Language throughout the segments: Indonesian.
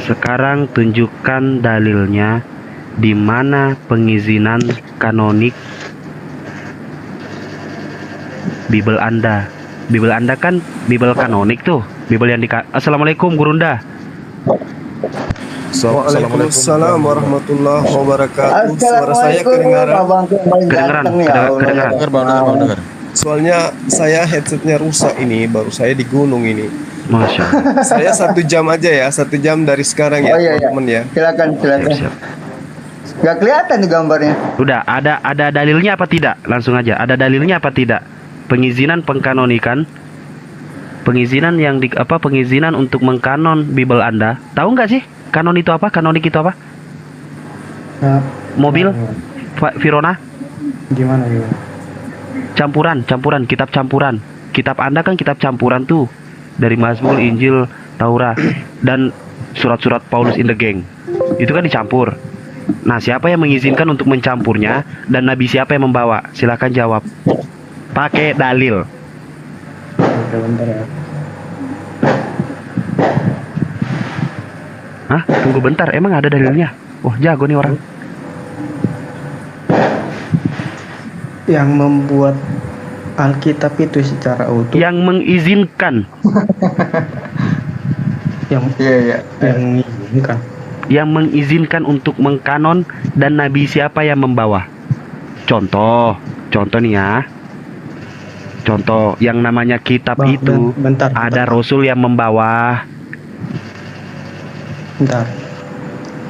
Sekarang tunjukkan dalilnya di mana pengizinan kanonik Bible Anda. Bible Anda kan Bible kanonik tuh. Bible yang Assalamualaikum Gurunda. Waalaikumsalam warahmatullahi wabarakatuh. Suara saya kedengaran. Soalnya saya headsetnya rusak ini, baru saya di gunung ini. Masya Allah. Saya 1 jam aja ya, 1 jam dari sekarang ya, teman-teman ya. Silakan. Siap. Gak kelihatan di gambarnya. Udah, ada dalilnya apa tidak? Langsung aja. Ada dalilnya apa tidak? Pengizinan pengkanonikan, pengizinan yang pengizinan untuk mengkanon Bible Anda. Tahu nggak sih? Kanon itu apa? Kanonik itu apa? Mobil? Virona? Gimana? Campuran, kitab campuran. Kitab Anda kan kitab campuran tuh. Dari Mazmur, Injil, Taurat, dan surat-surat Paulus in the Gang. Itu kan dicampur. Nah, siapa yang mengizinkan untuk mencampurnya? Dan nabi siapa yang membawa? Silakan jawab. Pakai dalil. Bentar ya. Hah? Tunggu bentar, emang ada dalilnya? Wah, jago nih orang. Yang membuat Alkitab itu secara utuh. Yang mengizinkan. Yang mengizinkan. Yang mengizinkan untuk mengkanon dan nabi siapa yang membawa? Contoh nih ya. Contoh yang namanya kitab itu bentar. Ada rasul yang membawa. Bentar.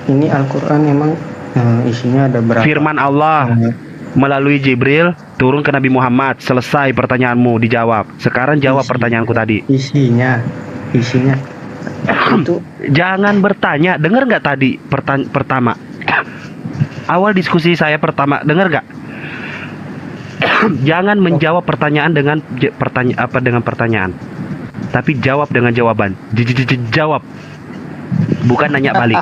Ini Al-Quran emang isinya ada berapa? Firman Allah melalui Jibril turun ke Nabi Muhammad. Selesai pertanyaanmu, dijawab. Sekarang jawab pertanyaanku tadi. Isinya itu. Jangan bertanya. Dengar nggak tadi pertama? Awal diskusi saya pertama, dengar nggak? Jangan menjawab pertanyaan dengan pertanyaan, tapi jawab dengan jawaban. Jawab, bukan nanya balik.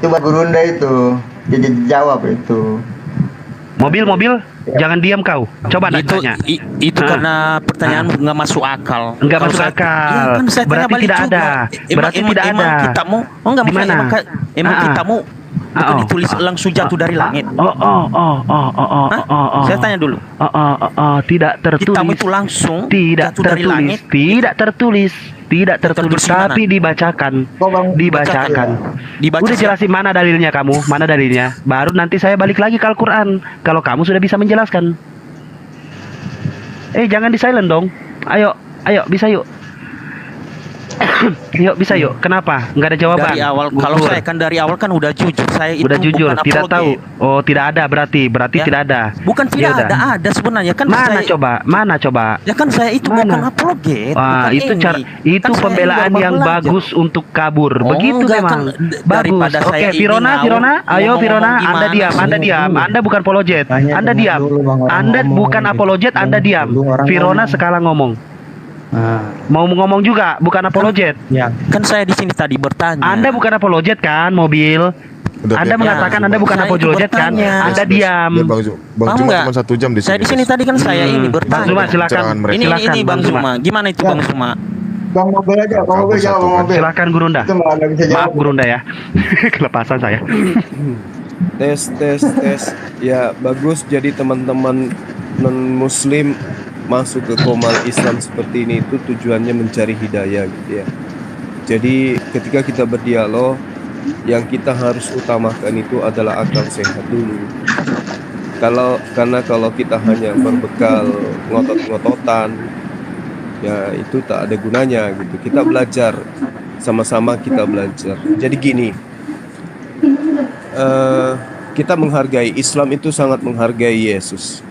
Coba Gurunda itu jawab itu. Mobil, jangan diam kau. Coba tanya. Itu karena pertanyaan nggak masuk akal. Nggak masuk akal. Kan Berarti tidak ada. Berarti tidak ada. Emang kitamu, Di mana? Emang kitamu itu ditulis langsung jatuh dari langit. Saya tanya dulu. Tidak tertulis. Kitamu itu langsung tidak jatuh dari langit. Tidak tertulis, tapi dibacakan. Udah jelasin mana dalilnya kamu? Mana dalilnya? Baru nanti saya balik lagi ke Al-Quran. Kalau kamu sudah bisa menjelaskan. Jangan di silent dong. Ayo, bisa yuk. Bisa yuk. Kenapa? Nggak ada jawaban. Dari awal, kalau saya kan dari awal kan udah jujur. Saya itu udah jujur, bukan tidak tahu. Oh, tidak ada berarti ya? Tidak ada. Bukan tidak ada sebenarnya kan. Mana coba? Ya kan saya itu bukan apologet. Wah, itu kan pembelaan yang bagus untuk kabur. Begitu memang. Bagus. Oke, Virona. Ayo Virona, Anda diam. Anda bukan apologet. Anda diam. Anda bukan apologet, Anda diam. Virona sekarang ngomong. Mau ngomong juga, bukan apologet. Ya. Kan saya di sini tadi bertanya. Anda bukan apologet kan, mobil? Anda mengatakan Anda bukan apologet kan? Anda diam. Bang Zuma cuma 1 jam di sini. Saya di sini tadi kan saya ini bertanya. Bang Zuma silakan. Ini Bang Zuma. Gimana itu Bang Zuma? Bang Mobil aja, Bang Mobil. Silakan Gurunda. Maaf Gurunda ya. Kelepasan saya. Tes. Ya, bagus jadi teman-teman non-muslim masuk ke Komal Islam seperti ini itu tujuannya mencari hidayah gitu ya. Jadi ketika kita berdialog, yang kita harus utamakan itu adalah akal sehat dulu. Karena kalau kita hanya berbekal ngotot-ngototan, ya itu tak ada gunanya gitu. Kita belajar, sama-sama kita belajar. Jadi gini, kita menghargai Islam itu sangat menghargai Yesus.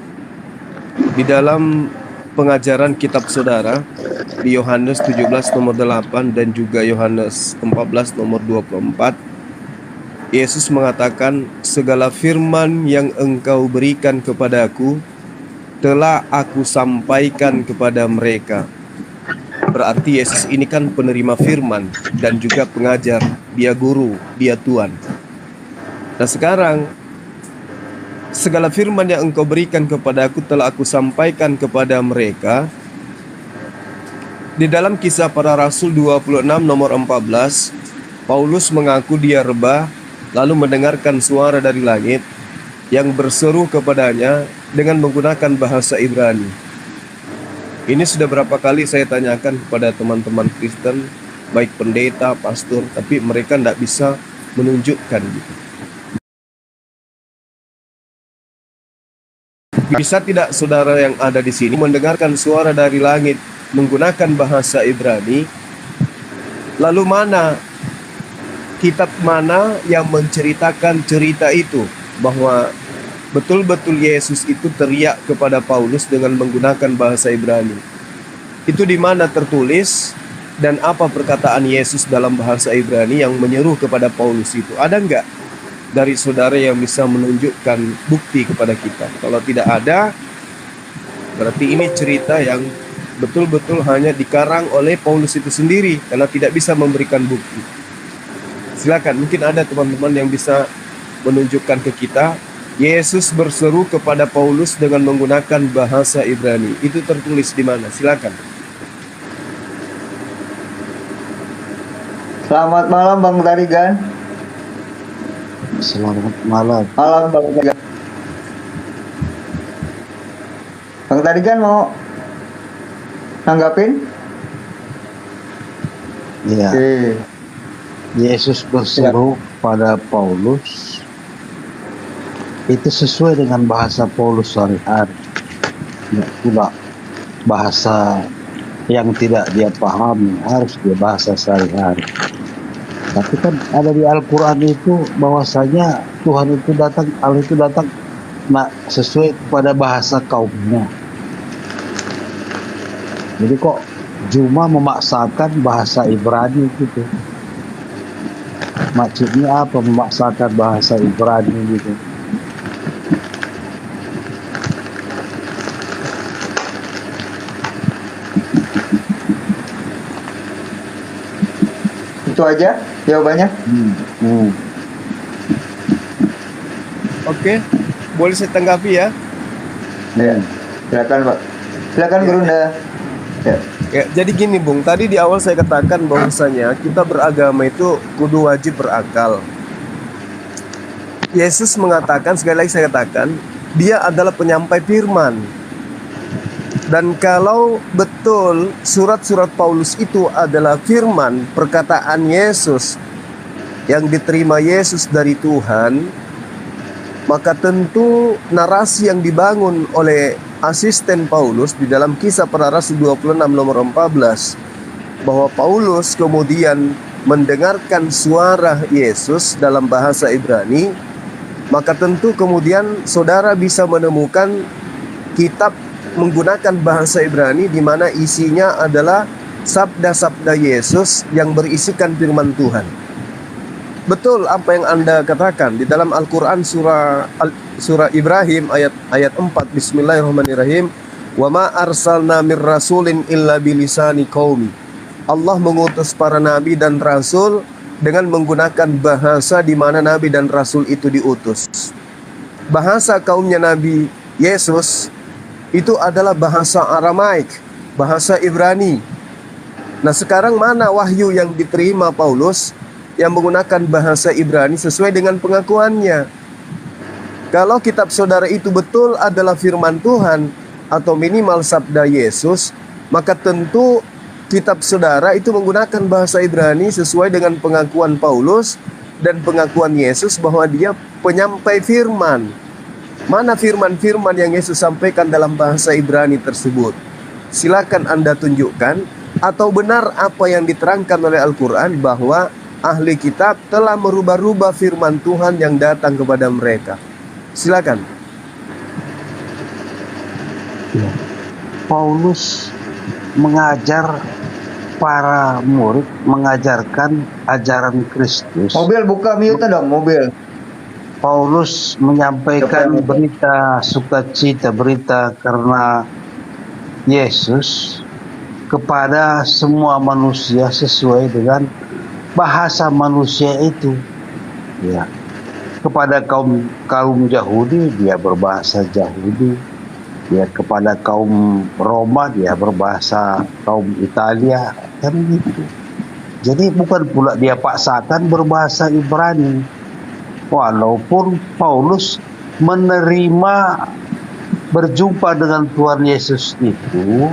Di dalam pengajaran kitab saudara di Yohanes 17 nomor 8 dan juga Yohanes 14 nomor 24, Yesus mengatakan, segala firman yang engkau berikan kepadaku telah aku sampaikan kepada mereka. Berarti Yesus ini kan penerima firman dan juga pengajar, dia guru, dia Tuhan. Nah sekarang, segala firman yang engkau berikan kepadaku telah aku sampaikan kepada mereka. Di dalam Kisah Para Rasul 26 nomor 14, Paulus mengaku dia rebah, lalu mendengarkan suara dari langit yang berseru kepadanya dengan menggunakan bahasa Ibrani. Ini sudah berapa kali saya tanyakan kepada teman-teman Kristen, baik pendeta, pastor, tapi mereka tidak bisa menunjukkan gitu. Bisa tidak saudara yang ada di sini mendengarkan suara dari langit menggunakan bahasa Ibrani? Lalu mana kitab mana yang menceritakan cerita itu, bahwa betul-betul Yesus itu teriak kepada Paulus dengan menggunakan bahasa Ibrani? Itu di mana tertulis, dan apa perkataan Yesus dalam bahasa Ibrani yang menyeru kepada Paulus itu? Ada enggak dari saudara yang bisa menunjukkan bukti kepada kita? Kalau tidak ada, berarti ini cerita yang betul-betul hanya dikarang oleh Paulus itu sendiri, karena tidak bisa memberikan bukti. Silakan, mungkin ada teman-teman yang bisa menunjukkan ke kita, Yesus berseru kepada Paulus dengan menggunakan bahasa Ibrani. Itu tertulis di mana? Silakan. Selamat malam Bang Tarigan. Selamat malam. Malam Bang Tarigan. Bang Tarigan mau nanggapin? Iya. Oke. Yesus berseru pada Paulus. Itu sesuai dengan bahasa Paulus sehari-hari. Tidak pula bahasa yang tidak dia pahami, harus dia bahasa sehari-hari. Tapi kan ada di Al-Quran itu bahwasanya Tuhan itu datang, Allah itu datang sesuai pada bahasa kaumnya. Jadi kok cuma memaksakan bahasa Ibrani gitu? Maksudnya apa memaksakan bahasa Ibrani gitu? Itu aja jawabannya. Oke, boleh saya tanggapi ya? Ya, silakan Pak. Silakan Gurunda. Ya, jadi gini Bung, tadi di awal saya katakan bahwasanya kita beragama itu kudu wajib berakal. Yesus mengatakan, sekali lagi saya katakan, dia adalah penyampai firman. Dan kalau betul surat-surat Paulus itu adalah firman, perkataan Yesus yang diterima Yesus dari Tuhan, maka tentu narasi yang dibangun oleh asisten Paulus di dalam Kisah Para Rasul 26 nomor 14, bahwa Paulus kemudian mendengarkan suara Yesus dalam bahasa Ibrani, maka tentu kemudian saudara bisa menemukan kitab menggunakan bahasa Ibrani di mana isinya adalah sabda-sabda Yesus yang berisikan firman Tuhan. Betul apa yang Anda katakan di dalam Al-Qur'an surah Ibrahim ayat 4, Bismillahirrahmanirrahim. Wa ma arsalna mir rasulin illa bilisani qaumi. Allah mengutus para nabi dan rasul dengan menggunakan bahasa di mana nabi dan rasul itu diutus. Bahasa kaumnya Nabi Yesus itu adalah bahasa Aramaik, bahasa Ibrani. Nah, sekarang mana wahyu yang diterima Paulus yang menggunakan bahasa Ibrani sesuai dengan pengakuannya? Kalau kitab saudara itu betul adalah firman Tuhan atau minimal sabda Yesus, maka tentu kitab saudara itu menggunakan bahasa Ibrani sesuai dengan pengakuan Paulus dan pengakuan Yesus bahwa dia penyampai firman. Mana firman-firman yang Yesus sampaikan dalam bahasa Ibrani tersebut? Silakan Anda tunjukkan, atau benar apa yang diterangkan oleh Al-Quran bahwa ahli kitab telah merubah-rubah firman Tuhan yang datang kepada mereka. Silakan. Paulus mengajar para murid, mengajarkan ajaran Kristus. Mobil buka mute dong, mobil. Paulus menyampaikan berita sukacita, berita karena Yesus kepada semua manusia sesuai dengan bahasa manusia itu. Ya. Kepada kaum Yahudi dia berbahasa Yahudi. Ya, kepada kaum Roma dia berbahasa kaum Italia, kan gitu. Jadi bukan pula dia paksakan berbahasa Ibrani. Walaupun Paulus menerima berjumpa dengan Tuhan Yesus itu,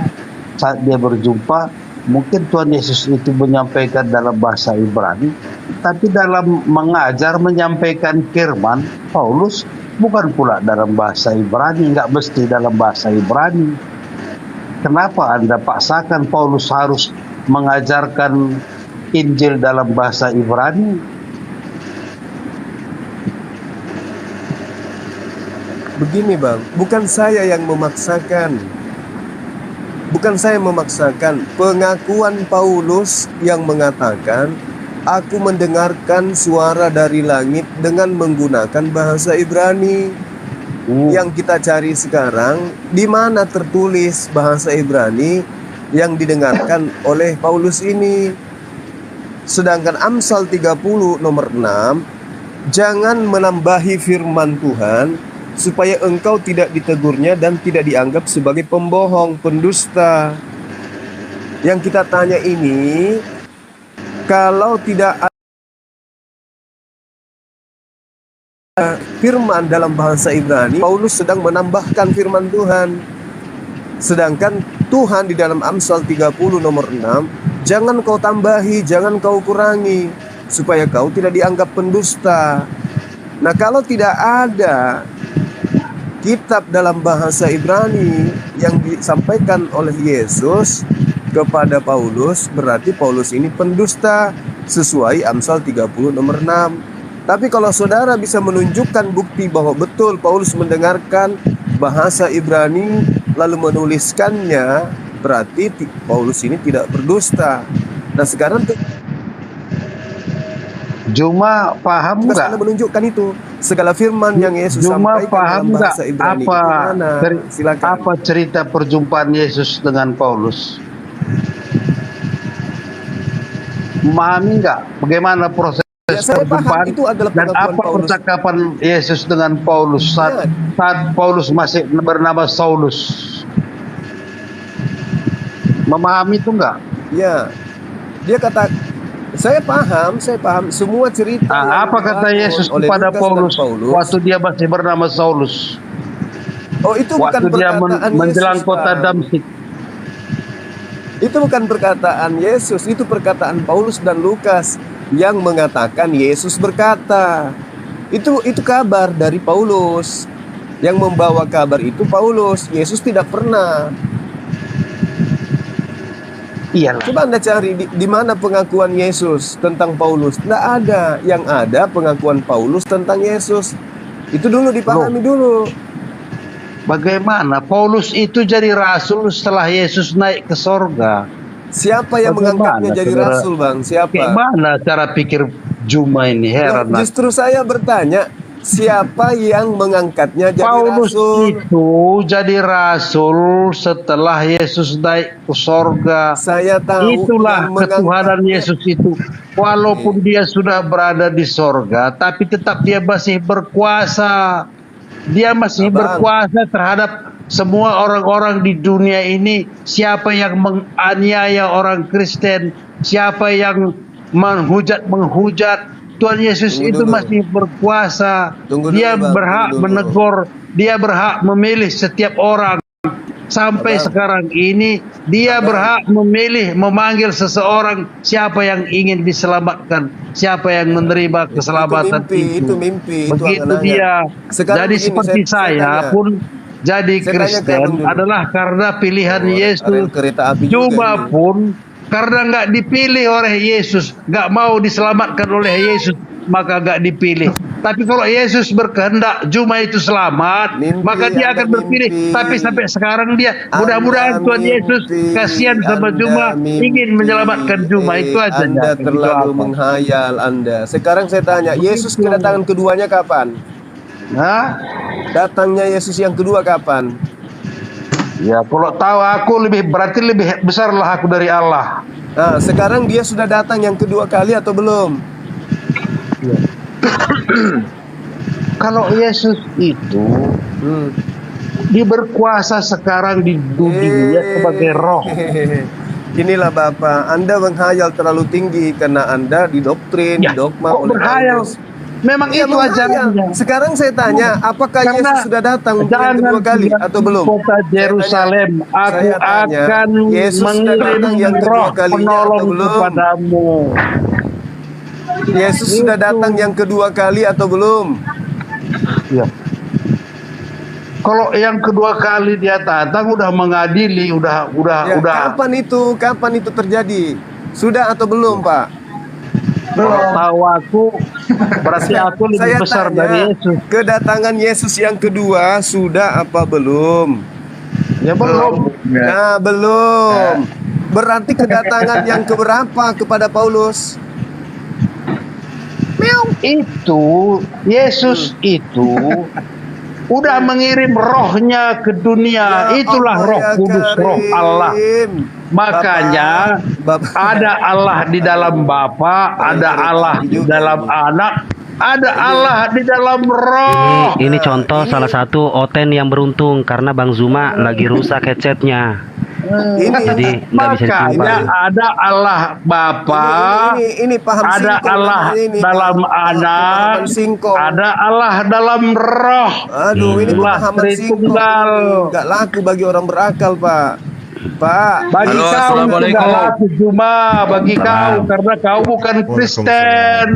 saat dia berjumpa, mungkin Tuhan Yesus itu menyampaikan dalam bahasa Ibrani, tapi dalam mengajar, menyampaikan firman, Paulus bukan pula dalam bahasa Ibrani, nggak mesti dalam bahasa Ibrani. Kenapa Anda paksakan Paulus harus mengajarkan Injil dalam bahasa Ibrani? Begini Bang, bukan saya yang memaksakan. Bukan saya memaksakan. Pengakuan Paulus yang mengatakan, aku mendengarkan suara dari langit dengan menggunakan bahasa Ibrani. Yang kita cari sekarang, di mana tertulis bahasa Ibrani yang didengarkan oleh Paulus ini. Sedangkan Amsal 30 nomor 6, jangan menambahi firman Tuhan, supaya engkau tidak ditegurnya dan tidak dianggap sebagai pembohong, pendusta. Yang kita tanya ini, kalau tidak ada firman dalam bahasa Ibrani, Paulus sedang menambahkan firman Tuhan. Sedangkan Tuhan di dalam Amsal 30 nomor 6, jangan kau tambahi, jangan kau kurangi, supaya kau tidak dianggap pendusta. Nah, kalau tidak ada kitab dalam bahasa Ibrani yang disampaikan oleh Yesus kepada Paulus, berarti Paulus ini pendusta sesuai Amsal 30 nomor 6. Tapi kalau saudara bisa menunjukkan bukti bahwa betul Paulus mendengarkan bahasa Ibrani lalu menuliskannya, berarti Paulus ini tidak berdusta. Nah, sekarang Cuma paham nggak? menunjukkan itu segala firman yang Yesus Cuma sampaikan paham dalam nggak bahasa Ibrani silakan. apa cerita perjumpaan Yesus dengan Paulus? Memahami nggak bagaimana proses saya paham, perjumpaan itu adalah dan pengakuan apa Paulus. percakapan Yesus dengan Paulus saat Paulus masih bernama Saulus? Memahami itu enggak? Ya, dia kata, saya paham semua cerita. Apa kata Yesus kepada Paulus waktu dia masih bernama Saulus? Oh, itu waktu bukan dia perkataan menjelang Yesus, kota Bang. Damsyik. Itu bukan perkataan Yesus, itu perkataan Paulus dan Lukas yang mengatakan Yesus berkata. Itu kabar dari Paulus. Yang membawa kabar itu Paulus. Yesus tidak pernah. Iyalah. Coba Anda cari di mana pengakuan Yesus tentang Paulus. Tidak ada. Yang ada pengakuan Paulus tentang Yesus. Itu dulu dipahami dulu. Bagaimana Paulus itu jadi rasul setelah Yesus naik ke sorga? Siapa yang mengangkatnya jadi rasul, Bang? Siapa? Bagaimana cara pikir Juma ini? Heran. Justru saya bertanya, siapa yang mengangkatnya jadi Paulus rasul? itu jadi rasul setelah Yesus naik ke sorga. Saya tahu. Itulah ketuhanan Yesus itu. Walaupun dia sudah berada di sorga, tapi tetap dia masih berkuasa. Dia masih berkuasa terhadap semua orang-orang di dunia ini. Siapa yang menganiaya orang Kristen, siapa yang menghujat, Tuhan Yesus itu masih berkuasa. Dia berhak menegur, dia berhak memilih setiap orang. Sampai sekarang ini dia berhak memilih, memanggil seseorang siapa yang ingin diselamatkan, siapa yang menerima keselamatan itu mimpi, begitu dia. Jadi seperti saya pun jadi Kristen adalah karena pilihan Yesus. Cuma pun karena nggak dipilih oleh Yesus, nggak mau diselamatkan oleh Yesus, maka nggak dipilih. Tapi kalau Yesus berkehendak Juma itu selamat, maka dia akan berpilih. Tapi sampai sekarang dia, mudah-mudahan Tuhan Yesus kasihan sama Juma, ingin menyelamatkan Juma. Itu aja. Anda terlalu menghayal Anda. Sekarang saya tanya, Yesus kedatangan keduanya kapan? Nah, datangnya Yesus yang kedua kapan? Ya, kalau tahu aku berarti lebih besarlah aku dari Allah. Nah, sekarang dia sudah datang yang kedua kali atau belum? Ya. Kalau Yesus itu dia berkuasa sekarang di dunia sebagai roh. Inilah Bapak, Anda menghayal terlalu tinggi karena Anda didoktrin, didogma kok oleh berhayal? Paulus. Memang Iya, itu menghayal. ajarannya. Sekarang saya tanya, apakah Karena Yesus sudah datang untuk yang jangan kedua kali bilang atau belum? Kota Yerusalem, aku Saya tanya, akan Yesus sudah mengirim datang yang kedua roh kalinya penolong atau belum? kepadamu. Yesus sudah datang yang kedua kali atau belum? Ya. Kalau yang kedua kali dia datang udah mengadili, udah. Kapan itu terjadi? Sudah atau belum, Pak? Kalau tahu aku, berarti aku lebih Saya besar tanya, dari Yesus. kedatangan Yesus yang kedua sudah apa belum? Ya belum. Nah, belum. Berarti kedatangan yang keberapa kepada Paulus? Itu Yesus itu udah mengirim rohnya ke dunia. Itulah Roh Kudus, Roh Allah. Makanya Bapak. ada Allah di dalam Bapa, ada Allah di dalam Anak, ada Allah di dalam Roh. Ini contoh salah satu Oten yang beruntung karena Bang Zuma lagi rusak headsetnya. Jadi nggak bisa Makanya dicoba. ada Allah Bapa, ini paham ada singkong Allah namanya ini, dalam Pak. Anak, Pemahaman singkong. ada Allah dalam Roh. Aduh, ini Itulah pemahaman singkong. Tritunggal. Nggak laku bagi orang berakal, Pak. Pak, Bagi Halo, kau Assalamualaikum. itu laku cuma bagi kau karena kau bukan Kristen.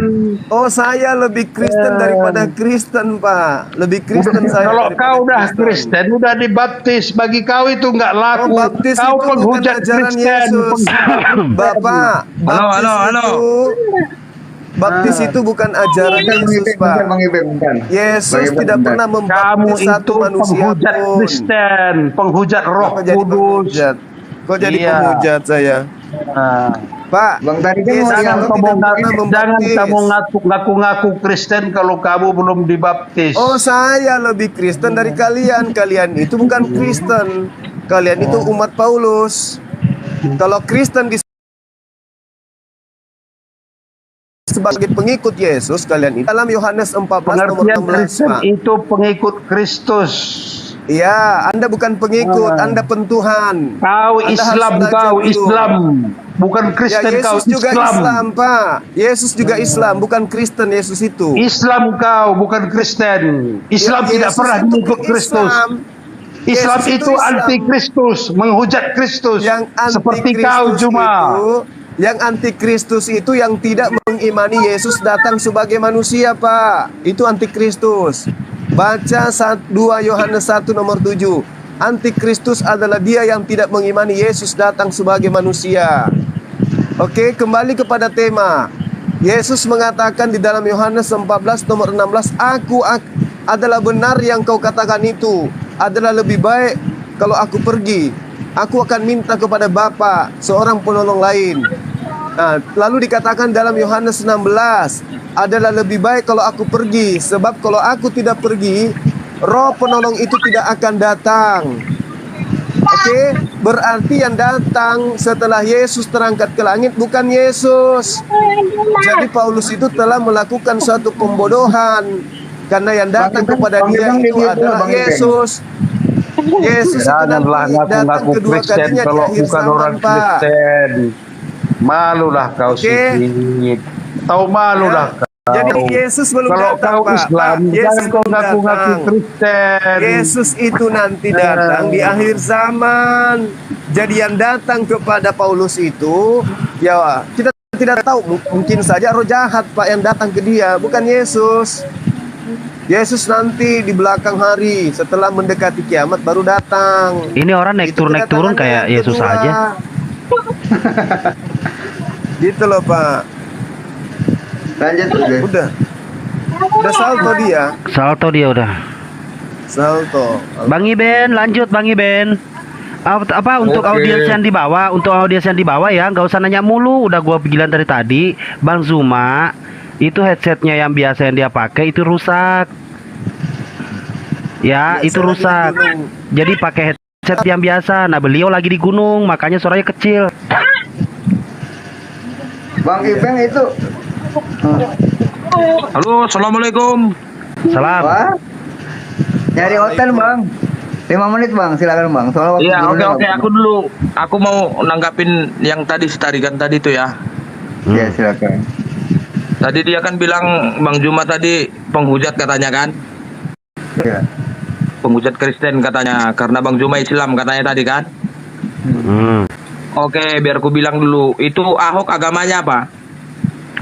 oh saya lebih Kristen daripada Kristen, Pak. Lebih Kristen saya. Kalau daripada kau udah Kristen, udah dibaptis, bagi kau itu nggak laku. Baptis Kau itu bukan penghujat ajaran Kristen. Yesus. Bapak, Halo. Baptis itu bukan ajaran Yesus, Pak. Yesus tidak pernah Kamu membaptis itu satu manusia penghujat pun. Kristen, penghujat Roh Kok jadi Kudus. penghujat? Kok jadi Iya. penghujat saya? Nah, Pak, Bang tadi kan Yesus mau jangan itu kamu tidak pernah membaptis. ngaku-ngaku Kristen kalau kamu belum dibaptis. Oh, saya lebih Kristen dari kalian. Kalian itu bukan Kristen. Kalian itu umat Paulus. Kalau Kristen sebagai pengikut Yesus, kalian itu dalam Yohanes 14 nomor Pengertian 16, Kristen Pak. itu pengikut Kristus. Iya, Anda bukan pengikut, Anda pentuhan. Kau Anda Islam, harus belajar kau dulu. Islam, bukan Ya, Kristen. Kau Yesus juga Islam. Islam, Pak. Yesus juga Islam, bukan Kristen Yesus itu. Islam kau, bukan Kristen. Islam Ya, tidak Yesus pernah itu mengikut Kristus. Islam. Islam Yesus itu Islam. anti Kristus, menghujat Kristus. Yang Seperti antikristus kau cuma. yang antikristus itu yang tidak mengimani Yesus datang sebagai manusia, Pak. Itu antikristus. Baca 2 Yohanes 1 nomor 7. Antikristus adalah dia yang tidak mengimani Yesus datang sebagai manusia. Oke, kembali kepada tema. Yesus mengatakan di dalam Yohanes 14 nomor 16, Aku adalah benar yang kau katakan itu. Adalah lebih baik kalau aku pergi. Aku akan minta kepada Bapa seorang penolong lain. Nah, lalu dikatakan dalam Yohanes 16, adalah lebih baik kalau aku pergi, sebab kalau aku tidak pergi, Roh penolong itu tidak akan datang. Oke, berarti yang datang setelah Yesus terangkat ke langit bukan Yesus. Jadi Paulus itu telah melakukan suatu pembodohan karena yang datang kepada dia itu adalah Yesus. Yesus itu Janganlah nanti datang ngaku-ngaku kedua Kristen kalinya di kalau akhir bukan zaman, orang Pak. Kristen. Malulah kau Oke. sedikit. Tahu malulah kau. Jadi Yesus belum Kalau datang, kau Pak. Islam, Pak, Yesus jangan kau belum ngaku-ngaku datang. Kristen. Yesus itu nanti datang di akhir zaman. Jadi yang datang kepada Paulus itu, ya kita tidak tahu. Mungkin saja roh jahat, Pak, yang datang ke dia, bukan Yesus. Yesus nanti di belakang hari setelah mendekati kiamat baru datang. Ini orang naik Itu turun kedatangan kayak yang Yesus kedua. aja. Gitu loh, Pak. Lanjut Udah salto dia. Salto dia udah. Salto. Bang Iben, lanjut Bang Iben. Apa untuk audiens yang di bawah, ya, nggak usah nanya mulu. Udah gua bilang dari tadi, Bang Zuma itu headsetnya yang biasa yang dia pakai itu rusak. Ya, itu rusak. Jadi pakai headset yang biasa. Nah, beliau lagi di gunung, makanya suaranya kecil. Bang Ipeng itu. Halo, assalamualaikum. Salam. Wah. Nyari hotel, Bang. 5 menit bang, silakan bang. Soalnya waktu Iya, gurunya oke, nggak aku dulu. Aku mau nanggapin yang tadi tarikan tadi tuh ya. banyak. Iya silakan. Tadi dia kan bilang Bang Juma tadi penghujat katanya kan? Iya. Penghujat Kristen katanya karena Bang Juma Islam katanya tadi kan? Oke, biar aku bilang dulu. Itu Ahok agamanya apa?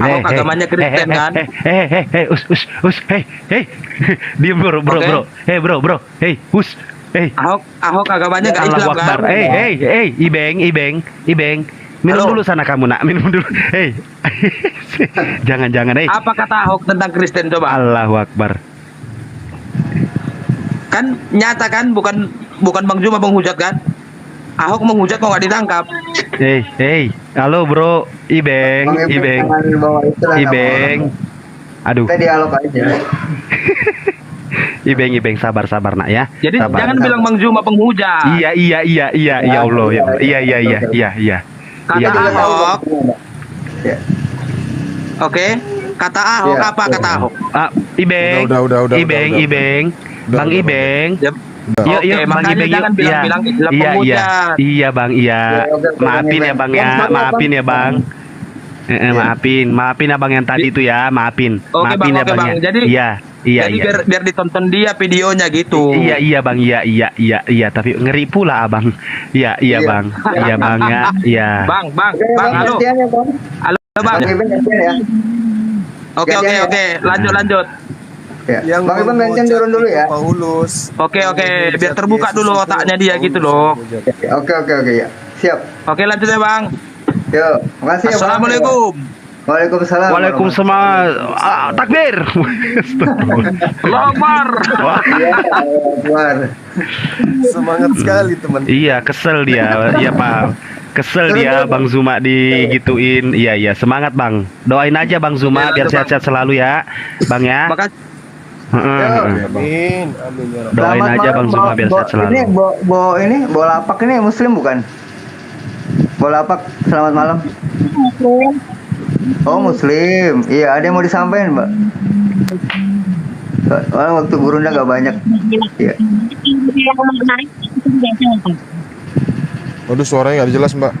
Ahok agamanya Kristen kan? Diam bro, Oke. bro, Ahok agamanya gak Allah Islam Akbar. kan? Ibeng. Minum Halo. dulu sana kamu nak, minum dulu. Jangan, Apa kata Ahok tentang Kristen coba? Allahu Akbar. Kan nyata kan, bukan Bang Juma penghujat kan? Ahok menghujat mau nggak ditangkap. Halo bro, Ibeng. Aduh. Kita dialog aja. Ibeng, sabar nak ya. Jadi sabar. jangan bilang Bang Juma penghujat. Iya, ya Allah, ya Allah. Iya. Kata Iya, Ahok, Ya. oke. Kata Ahok Iya, apa kata Ahok? Ibeng. Udah. Ibeng. Bang Udah. Ibeng. Ya, Yuk, Oke, Bang makanya Ibeng, jangan yuk. bilang-bilang Islam penghujat. Iya, Bang, iya. Oke, Maafin ya, Bang ya. Maafin ya, Bang. Maafin abang yang tadi itu ya, maafin. Oke, Maafin Bang, ya, oke, Bang. Bang. Ya. Jadi biar ditonton dia videonya gitu. Iya bang, iya, tapi ngeri pula abang. Iya bang, iya bang ya, iya. Bang, Oke, halo, gantian ya, Bang. halo bang. Bang Iben gantian ya. Oke, lanjut. Ya. Yang Bang Iben gantian turun dulu ya. Paulus. Oke, biar terbuka dulu otaknya dia gitu loh. Oke ya. Siap. Oke, lanjut ya bang. Yuk, makasih ya, Bang. Assalamualaikum. Waalaikumsalam. Waalaikumsalam. Takbir. Allahu Akbar. Iya, Akbar. Semangat sekali teman. Iya, kesel dia, iya Pak. Kesel dia Bang Zuma digituin. Iya, semangat Bang. Doain aja Bang Zuma biar sehat-sehat selalu ya, Bang ya. Makasih. Amin ya Rabb. Doain Selamat aja malam, Bang Zuma biar sehat selalu. Ini bola lapak ini muslim bukan? Bola lapak, selamat malam. Oh muslim, iya ada yang mau disampaikan mbak? Soalnya waktu gurunya nggak banyak. Iya. Waduh, suaranya nggak jelas, Mbak.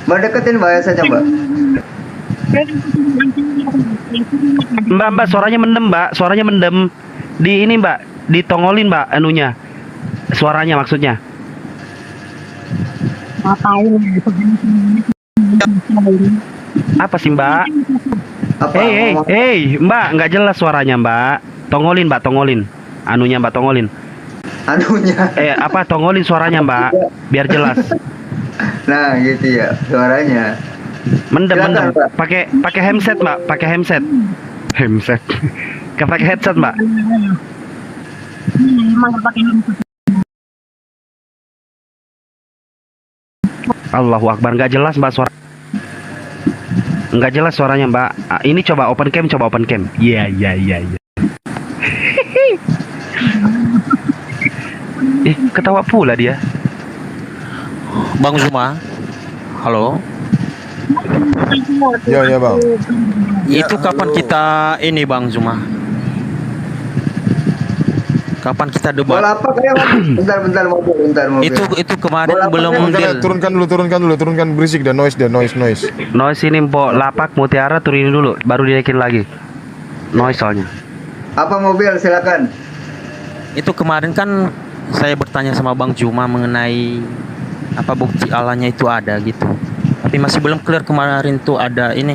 Mbak deketin bahaya saja mbak. Mbak, suaranya mendem. Di ini Mbak, ditongolin Mbak anunya. Suaranya maksudnya. Apa sih Mbak? Apa? Mbak, nggak jelas suaranya Mbak. Tongolin Mbak, anunya Mbak, tongolin. Anunya. Tongolin suaranya Mbak, biar jelas. Nah gitu ya suaranya. Mendem. Silakan, Mbak. Pakai headset Mbak, pakai headset. Pakai headset Mbak. Allahu Akbar, nggak jelas Mbak suara. Nggak jelas suaranya Mbak. Ini coba open cam. Iya. Ketawa pula dia. Bang Zuma. Halo. Ya, Bang. Itu kapan kita ini Bang Zuma? Kapan kita debat? Bola apa ya? Bentar mobil. Itu kemarin Bola belum apa? deal. Turunkan berisik dan noise. Noise ini Mbok lapak mutiara turunin dulu, baru dinaikin lagi. Noise soalnya. Apa mobil silakan. Itu kemarin kan saya bertanya sama Bang Juma mengenai apa bukti Allahnya itu ada gitu. Tapi masih belum clear kemarin tuh ada ini.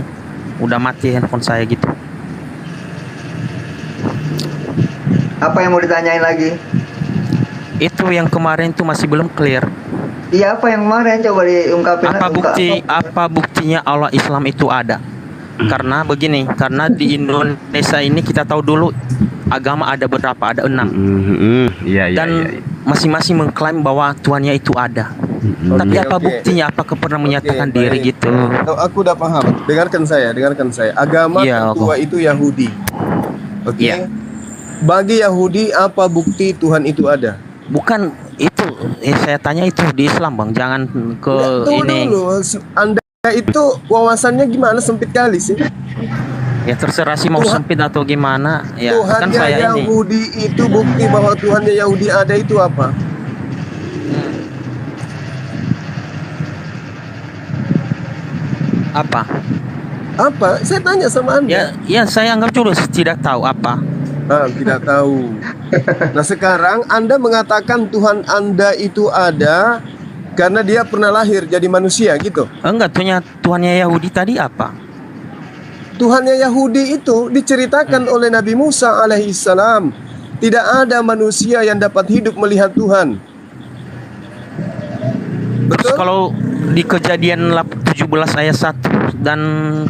Udah mati handphone saya gitu. Apa yang mau ditanyain lagi? Itu yang kemarin tuh masih belum clear. Iya apa yang kemarin coba diungkapin. Apa buktinya Allah Islam itu ada? Karena begini, karena di Indonesia ini kita tahu dulu agama ada berapa? Ada 6. Iya. Dan masing-masing mengklaim bahwa Tuhannya itu ada. Tapi apa buktinya? Apakah pernah menyatakan diri baik. gitu? Aku udah paham. Dengarkan saya. Agama Iya, kedua itu Yahudi. Oke. Iya. Bagi Yahudi apa bukti Tuhan itu ada? Bukan itu, saya tanya itu di Islam Bang, jangan ke Tunggu ini. dulu. Anda itu wawasannya gimana, sempit kali sih? Ya terserah sih mau Tuhan- sempit atau gimana. Ya kan Tuhannya saya ini. Yahudi itu bukti bahwa Tuhannya Yahudi ada itu apa? Apa? Apa? Saya tanya sama Anda. Ya saya anggap juga tidak tahu apa. Tidak tahu. Nah sekarang Anda mengatakan Tuhan Anda itu ada karena dia pernah lahir jadi manusia gitu. Enggak, Tuhannya Yahudi tadi apa? Tuhannya Yahudi itu diceritakan oleh Nabi Musa alaihissalam. Tidak ada manusia yang dapat hidup melihat Tuhan. Terus Betul? kalau di Kejadian 17 ayat 1 dan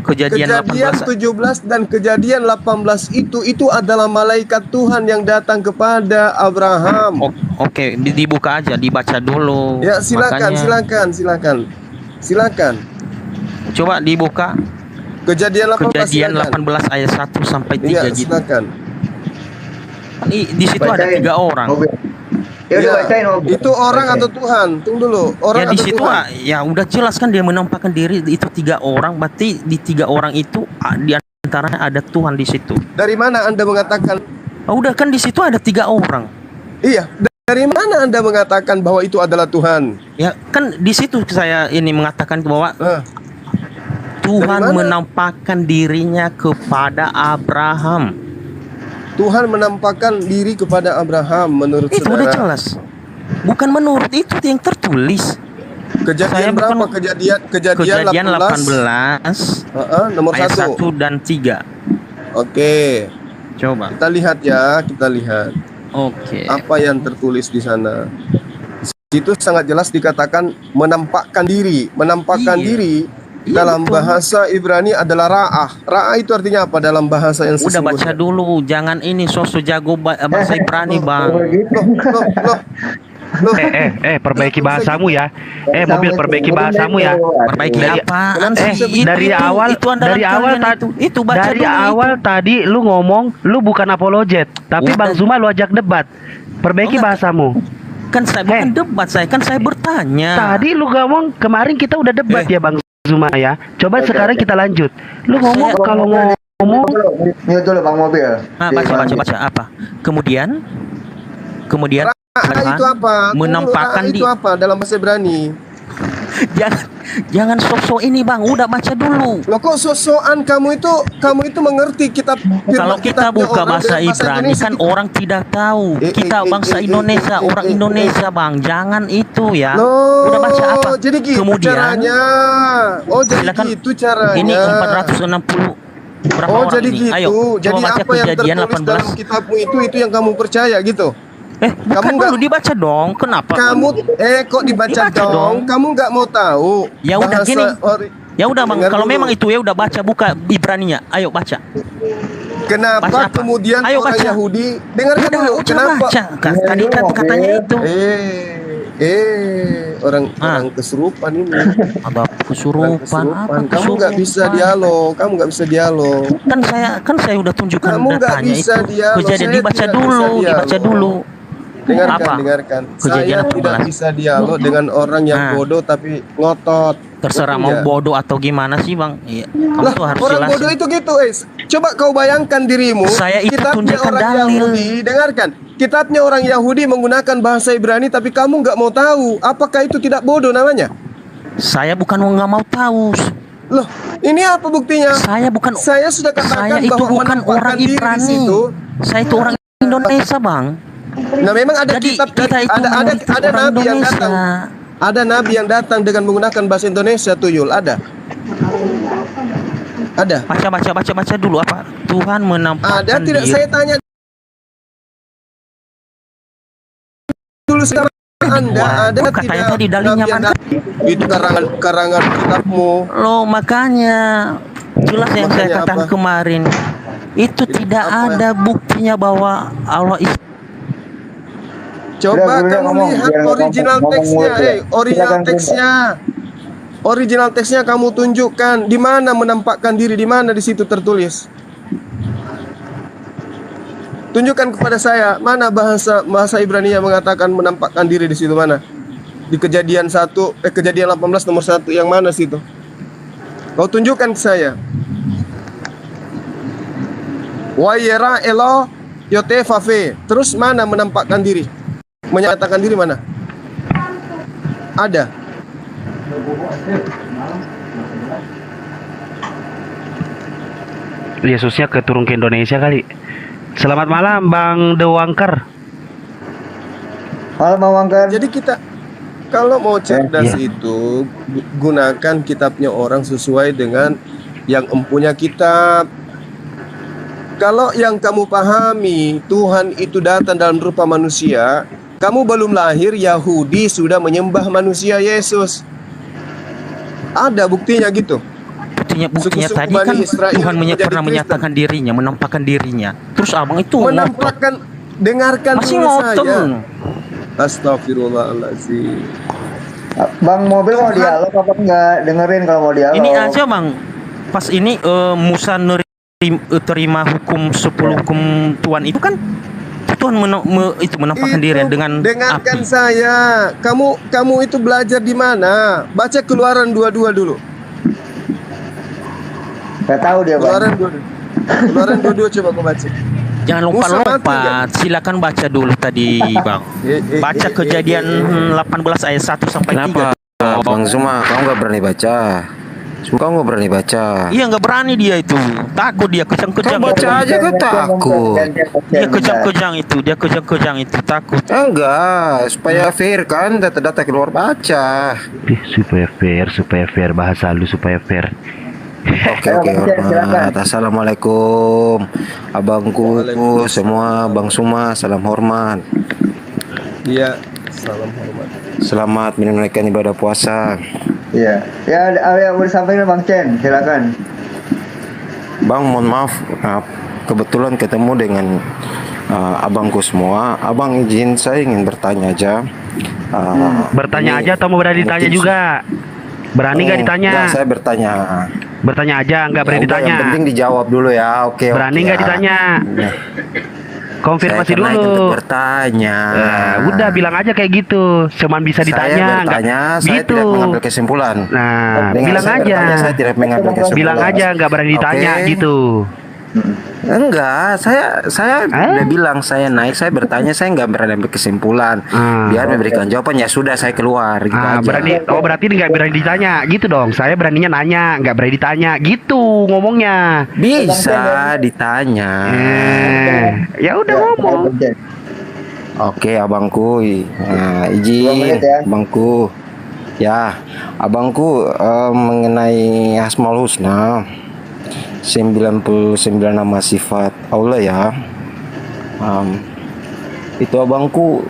Kejadian Kejadian 18 17 dan Kejadian 18 itu adalah malaikat Tuhan yang datang kepada Abraham. Oke, dibuka aja, dibaca dulu. Ya silakan, Makanya, silakan. coba dibuka Kejadian 18 Kejadian silakan. 18 ayat 1 sampai 3 Iya, gitu. silakan. Di situ ada Bacain. 3 orang. Ya udah Ya, bacain Om. itu orang Bacain. atau Tuhan? Tunggu dulu. Orang Ya di atau situ Tuhan? ya udah jelas kan dia menampakkan diri itu 3 orang, berarti di 3 orang itu di antaranya ada Tuhan di situ. Dari mana Anda mengatakan? Udah kan di situ ada 3 orang. Iya, dari mana Anda mengatakan bahwa itu adalah Tuhan? Ya kan di situ saya ini mengatakan bahwa Eh, Tuhan Dari mana? menampakkan dirinya kepada Abraham. Tuhan menampakkan diri kepada Abraham menurut Itu udah saudara. jelas. Bukan menurut itu yang tertulis. Kejadian Saya berapa? bukan- Kejadian 18. 18 Nomor ayat 1. 1 dan 3. Oke. Coba. Kita lihat ya, kita lihat Oke. apa yang tertulis di sana. Itu sangat jelas dikatakan menampakkan diri. Menampakkan Iya. diri Iya, dalam betul. bahasa Ibrani adalah ra'ah. Ra'ah itu artinya apa dalam bahasa yang Udah baca sesungguhnya? dulu, jangan ini sosok jago bahasa Ibrani, Bang. Loh, Perbaiki bahasamu ya. Mobil perbaiki bahasamu ya. Perbaiki Dari- apaan Eh, sih? dari awal andalan dari awal kalian tadi itu baca dari dulu awal tadi lu ngomong lu bukan apologet, tapi Udah. Bang Zuma lu ajak debat. Perbaiki Enggak. bahasamu. Kan saya bukan debat, saya bertanya. Tadi lu ngomong kemarin kita udah debat ya Bang Zuma ya. Coba sekarang kita lanjut. Lu ngomong Saya- kalau ngomong Mute dulu Bang Mobil. Baca apa? Kemudian ra'ah itu apa? Menampakkan Ra'ah itu apa dalam bahasa Ibrani? jangan sok-sok ini, Bang. Udah baca dulu. Loh kok sosokan kamu itu mengerti kitab Kalau kita kitabnya buka orang bahasa dengan Ibrani Indonesia kan kita- orang tidak tahu. Kita bangsa Indonesia, orang eh. Indonesia, Bang. Jangan itu ya. Loh, Udah baca apa? jadi gitu Kemudian caranya. Oh, jadi silakan. gitu caranya. Ini 460 berapa Oh, orang jadi ini? gitu. Ayo, Jadi coba baca apa yang Kejadian tertulis dalam 18. kitabmu itu yang kamu percaya gitu. Bukan Kamu dulu dibaca dong. Kenapa? Kamu kok dibaca Dibaca dong? dong. Kamu nggak mau tahu? Ya udah bahasa gini. ori- Ya udah, Bang. Dengar Kalau dulu. memang itu ya udah baca, buka Ibraninya. Ayo baca. Kenapa Baca apa? kemudian Ayo orang baca. Yahudi dengarkan Udah, dulu udah kenapa? baca. Tadi katanya itu. Orang kesurupan ini. Ada Orang kesurupan. Apa Kamu nggak bisa kesurupan? dialog. Kamu nggak bisa dialog. Kan saya udah tunjukkan Kamu nggak datanya bisa itu. dialog. Kejadian Saya dibaca tidak dulu, bisa dibaca dialog. dulu. Dengarkan, Apa? dengarkan. Kejadian Saya tidak 18. bisa dialog dengan orang yang Nah. bodoh tapi ngotot. Terserah Ngerti mau nggak? bodoh atau gimana sih, Bang. Iya, kamu Lah, tuh harus orang jelasin. bodoh itu gitu, Coba kau bayangkan dirimu. Saya itu kitabnya tunjukkan orang dalil. Yahudi, dengarkan. Kitabnya orang Yahudi menggunakan bahasa Ibrani, tapi kamu nggak mau tahu. Apakah itu tidak bodoh namanya? Saya bukan nggak mau tahu. Loh, ini apa buktinya? Saya bukan. Saya sudah katakan Saya itu bahwa bukan menampakkan orang diri di Ibrani. situ. Saya itu orang Indonesia, Bang. Nah, memang ada Jadi kitab kita itu ada mayoritas orang nabi yang Indonesia. datang. Ada nabi yang datang dengan menggunakan bahasa Indonesia, Tuyul. Ada. Baca dulu apa? Tuhan menampakkan Ada tidak? diri. Saya tanya dulu sama Anda. Ada Katanya tidak? tadi dalilnya nabi yang mana? datang? Itu karangan kitabmu. Loh, makanya jelas yang saya Makanya katakan apa? kemarin. Itu tidak apa? ada buktinya bahwa Allah itu Coba Udah, kamu ngomong, lihat biar original ngomong teksnya, mulu ya. original Silakan, teksnya. Original teksnya kamu tunjukkan di mana menampakkan diri, di mana di situ tertulis. Tunjukkan kepada saya mana bahasa Ibrani yang mengatakan menampakkan diri di situ mana? Di Kejadian 1 Kejadian 18 nomor 1 yang mana situ? Kau tunjukkan ke saya. Wayera elo yote fafe. Terus mana menampakkan diri? Menyatakan diri mana? Ada. Yesusnya keturun ke Indonesia kali. Selamat malam Bang Dewangker. Malam Bang Wangker. Jadi kita kalau mau cerdas itu gunakan kitabnya orang sesuai dengan yang empunya kitab. Kalau yang kamu pahami Tuhan itu datang dalam rupa manusia, kamu belum lahir Yahudi sudah menyembah manusia Yesus. Ada buktinya gitu. Buktinya Suku-suku tadi Bani kan Israel Tuhan menjadi pernah Kristen. menyatakan dirinya, menampakkan dirinya. Terus abang itu Menampakkan, dengarkan masih dulu ngotot. saya. Astagfirullahaladzim. Bang mobil mau dialog apa enggak? Dengerin kalau mau dialog. Ini aja bang, pas ini Musa terima hukum 10 hukum Tuhan itu kan Tuhan menampakkan diri dengan Dengarkan api. saya. Kamu itu belajar di mana? Baca Keluaran 22 dulu. Gak tahu dia bang. Keluaran 22 coba kau baca. Jangan lompat-lompat. Silakan baca dulu tadi bang. Baca Kejadian 18 ayat 1 sampai 3. Kenapa Bang Zuma, kamu nggak berani baca? Kamu nggak berani baca? Iya nggak berani dia itu, takut dia kejang-kejang. Kamu baca aja kan takut. Dia kejang-kejang itu, takut. Enggak, supaya fair kan, data-data keluar baca. Supaya fair bahasa lu supaya fair. Oke, hormat. Assalamualaikum abangku semua, Bang Suma, salam hormat. Iya, salam hormat. Selamat menunaikan ibadah puasa. Iya. Ya ada mau disampaikan Bang Chen, silakan. Bang, mohon maaf, kebetulan ketemu dengan abangku semua. Abang izin saya ingin bertanya aja. Bertanya aja atau mau berani ditanya juga? Berani nggak ditanya? Enggak, saya bertanya. Bertanya aja, nggak berani ditanya. Yang penting dijawab dulu ya. Oke. Berani nggak ditanya? Konfirmasi saya dulu. Bertanya. Udah bilang aja kayak gitu. Cuman bisa ditanya. Saya bertanya, saya gitu. tidak mengambil kesimpulan. Nah, Dengan bilang saya aja. bertanya, saya tidak mengambil kesimpulan. Bilang aja nggak berani ditanya gitu. Enggak, saya udah bilang saya naik, saya bertanya, saya nggak berani ambil kesimpulan. Biar memberikan jawaban, ya sudah saya keluar gitu aja. Berarti nggak berani ditanya gitu dong. Saya beraninya nanya, nggak berani ditanya gitu ngomongnya. Bisa ditanya. Ya udah ngomong. Oke, abangku. Izin, abangku. Ya, abangku mengenai Asmaul Husna. 99 nama sifat Allah ya. Itu abangku,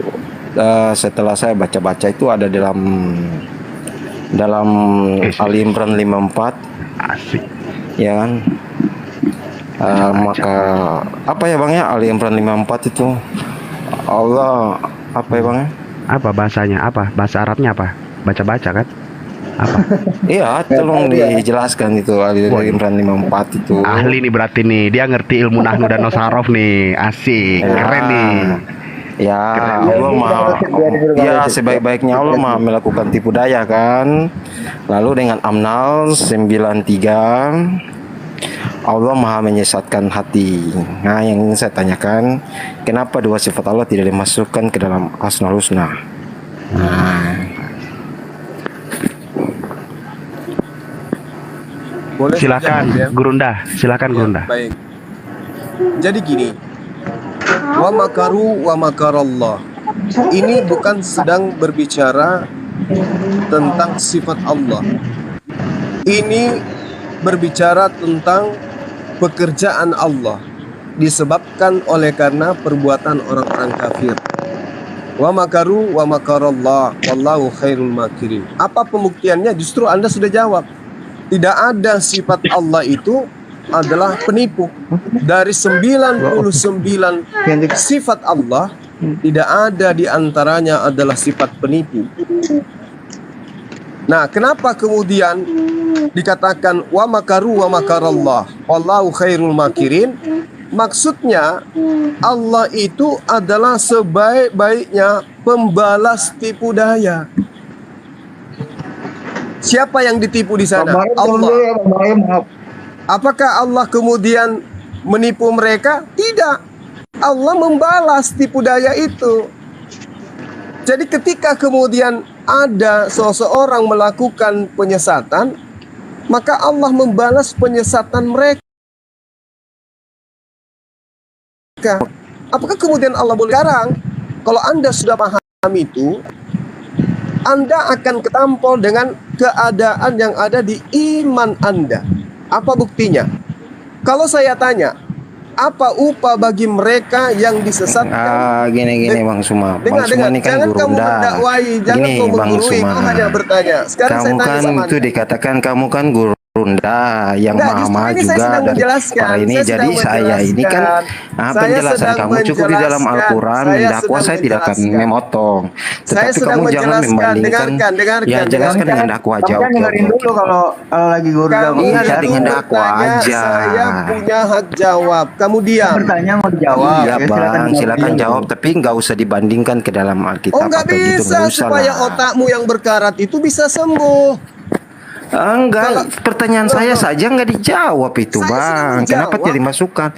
setelah saya baca-baca itu ada dalam Ali Imran 54. Asik. Ya kan? Maka apa ya bang ya, Ali Imran 54 itu Allah apa ya bang ya? Apa bahasanya? Apa bahasa Arabnya apa? Baca-baca kan? Apa? Iya, tolong dijelaskan itu Ali Imran 54 itu. Ahli nih berarti nih, dia ngerti ilmu nahnu dan nosaraf nih, asik, keren nih. Ya, Allah mah, ya sebaik-baiknya Allah mah melakukan tipu daya kan. Lalu dengan Amnal 93, Allah maha menyesatkan hati. Nah, yang ingin saya tanyakan, kenapa dua sifat Allah tidak dimasukkan ke dalam Asmaul Husna? Boleh Silakan, ya? Gurunda. Silakan, Gurunda. Baik. Jadi gini, wa makaru wa makarallah. Ini bukan sedang berbicara tentang sifat Allah. Ini berbicara tentang pekerjaan Allah disebabkan oleh karena perbuatan orang-orang kafir. Wa makaru wa makarallah wallahu khairul makirin. Apa pembuktiannya? Justru Anda sudah jawab. Tidak ada sifat Allah itu adalah penipu. Dari 99 sifat Allah, tidak ada di antaranya adalah sifat penipu. Nah, kenapa kemudian dikatakan wa makaru wa makarallah wallahu khairul makirin? Maksudnya Allah itu adalah sebaik-baiknya pembalas tipu daya. Siapa yang ditipu di sana? Allah. Apakah Allah kemudian menipu mereka? Tidak. Allah membalas tipu daya itu. Jadi ketika kemudian ada seseorang melakukan penyesatan, maka Allah membalas penyesatan mereka. Apakah kemudian Allah boleh sekarang? Kalau Anda sudah paham itu, Anda akan ketampol dengan keadaan yang ada di iman Anda. Apa buktinya? Kalau saya tanya, apa upah bagi mereka yang disesatkan? Gini Bang Suma. Dengar, Bang Suma ini kan jangan guru kamu rendah. mendakwai, jangan Gini, kamu Bang menggurui, Suma. kau hanya bertanya. Sekarang Kamu saya tanya kan sama itu Anda. dikatakan kamu kan guru rendah yang Enggak, justru maha ini saya juga sedang dari menjelaskan. para ini. Saya Jadi sedang saya ini kan menjelaskan. Saya penjelasan sedang kamu cukup di dalam menjelaskan. Al-Quran, Saya mendakwa sedang saya tidak akan menjelaskan. memotong. Saya Tetapi sedang kamu jangan menjelaskan. membandingkan. Dengarkan. Ya jelaskan dengan dakwah Tapi jawab. kan dengerin dulu kalau lagi guru Kamu dakwah. Iya, yang dengan dakwah bertanya, aja. saya punya hak jawab. Kamu diam. Bertanya mau dijawab. Iya Ya, Bang, silakan dulu. jawab, tapi nggak usah dibandingkan ke dalam Alkitab Oh, nggak atau gitu, bisa nggak usah supaya lah. otakmu yang berkarat itu bisa sembuh. Enggak, pertanyaan saya saja nggak dijawab itu Saya sedang Bang. Kenapa menjawab. tidak dimasukkan?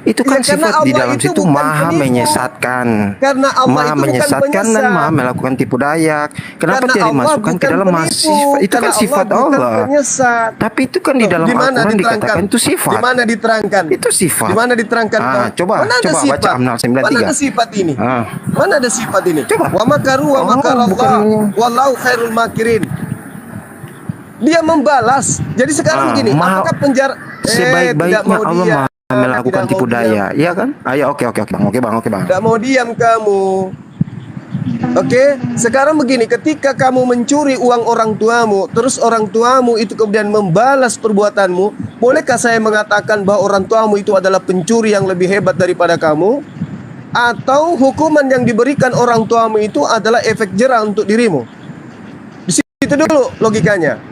Itu kan Ya, karena sifat di Allah dalam itu situ bukan maha penipu. menyesatkan. Karena Allah Maha itu bukan menyesatkan dan penyesat. maha melakukan tipu daya. Kenapa Karena tidak Allah dimasukkan ke bukan dalam penipu. sifat? Itu kan Karena sifat Allah bukan Allah. penyesat. Tapi itu kan di dalam Di mana Al-Quran diterangkan? dikatakan itu sifat. Di mana diterangkan? Itu sifat. Di mana diterangkan? Coba Mana ada baca sifat? Amnal 93. Mana ada sifat ini? Mana ada sifat ini? Coba. Wa makaru wa makarallah wallahu khairul makirin. Dia membalas. Jadi sekarang begini, apakah penjara sebaik-baiknya Allah diam. melakukan Tidak tipu mau daya, iya kan? Ayo, oke bang. Tidak mau diam kamu. Oke, sekarang begini, ketika kamu mencuri uang orang tuamu, terus orang tuamu itu kemudian membalas perbuatanmu, bolehkah saya mengatakan bahwa orang tuamu itu adalah pencuri yang lebih hebat daripada kamu? Atau hukuman yang diberikan orang tuamu itu adalah efek jerah untuk dirimu? Di situ dulu logikanya.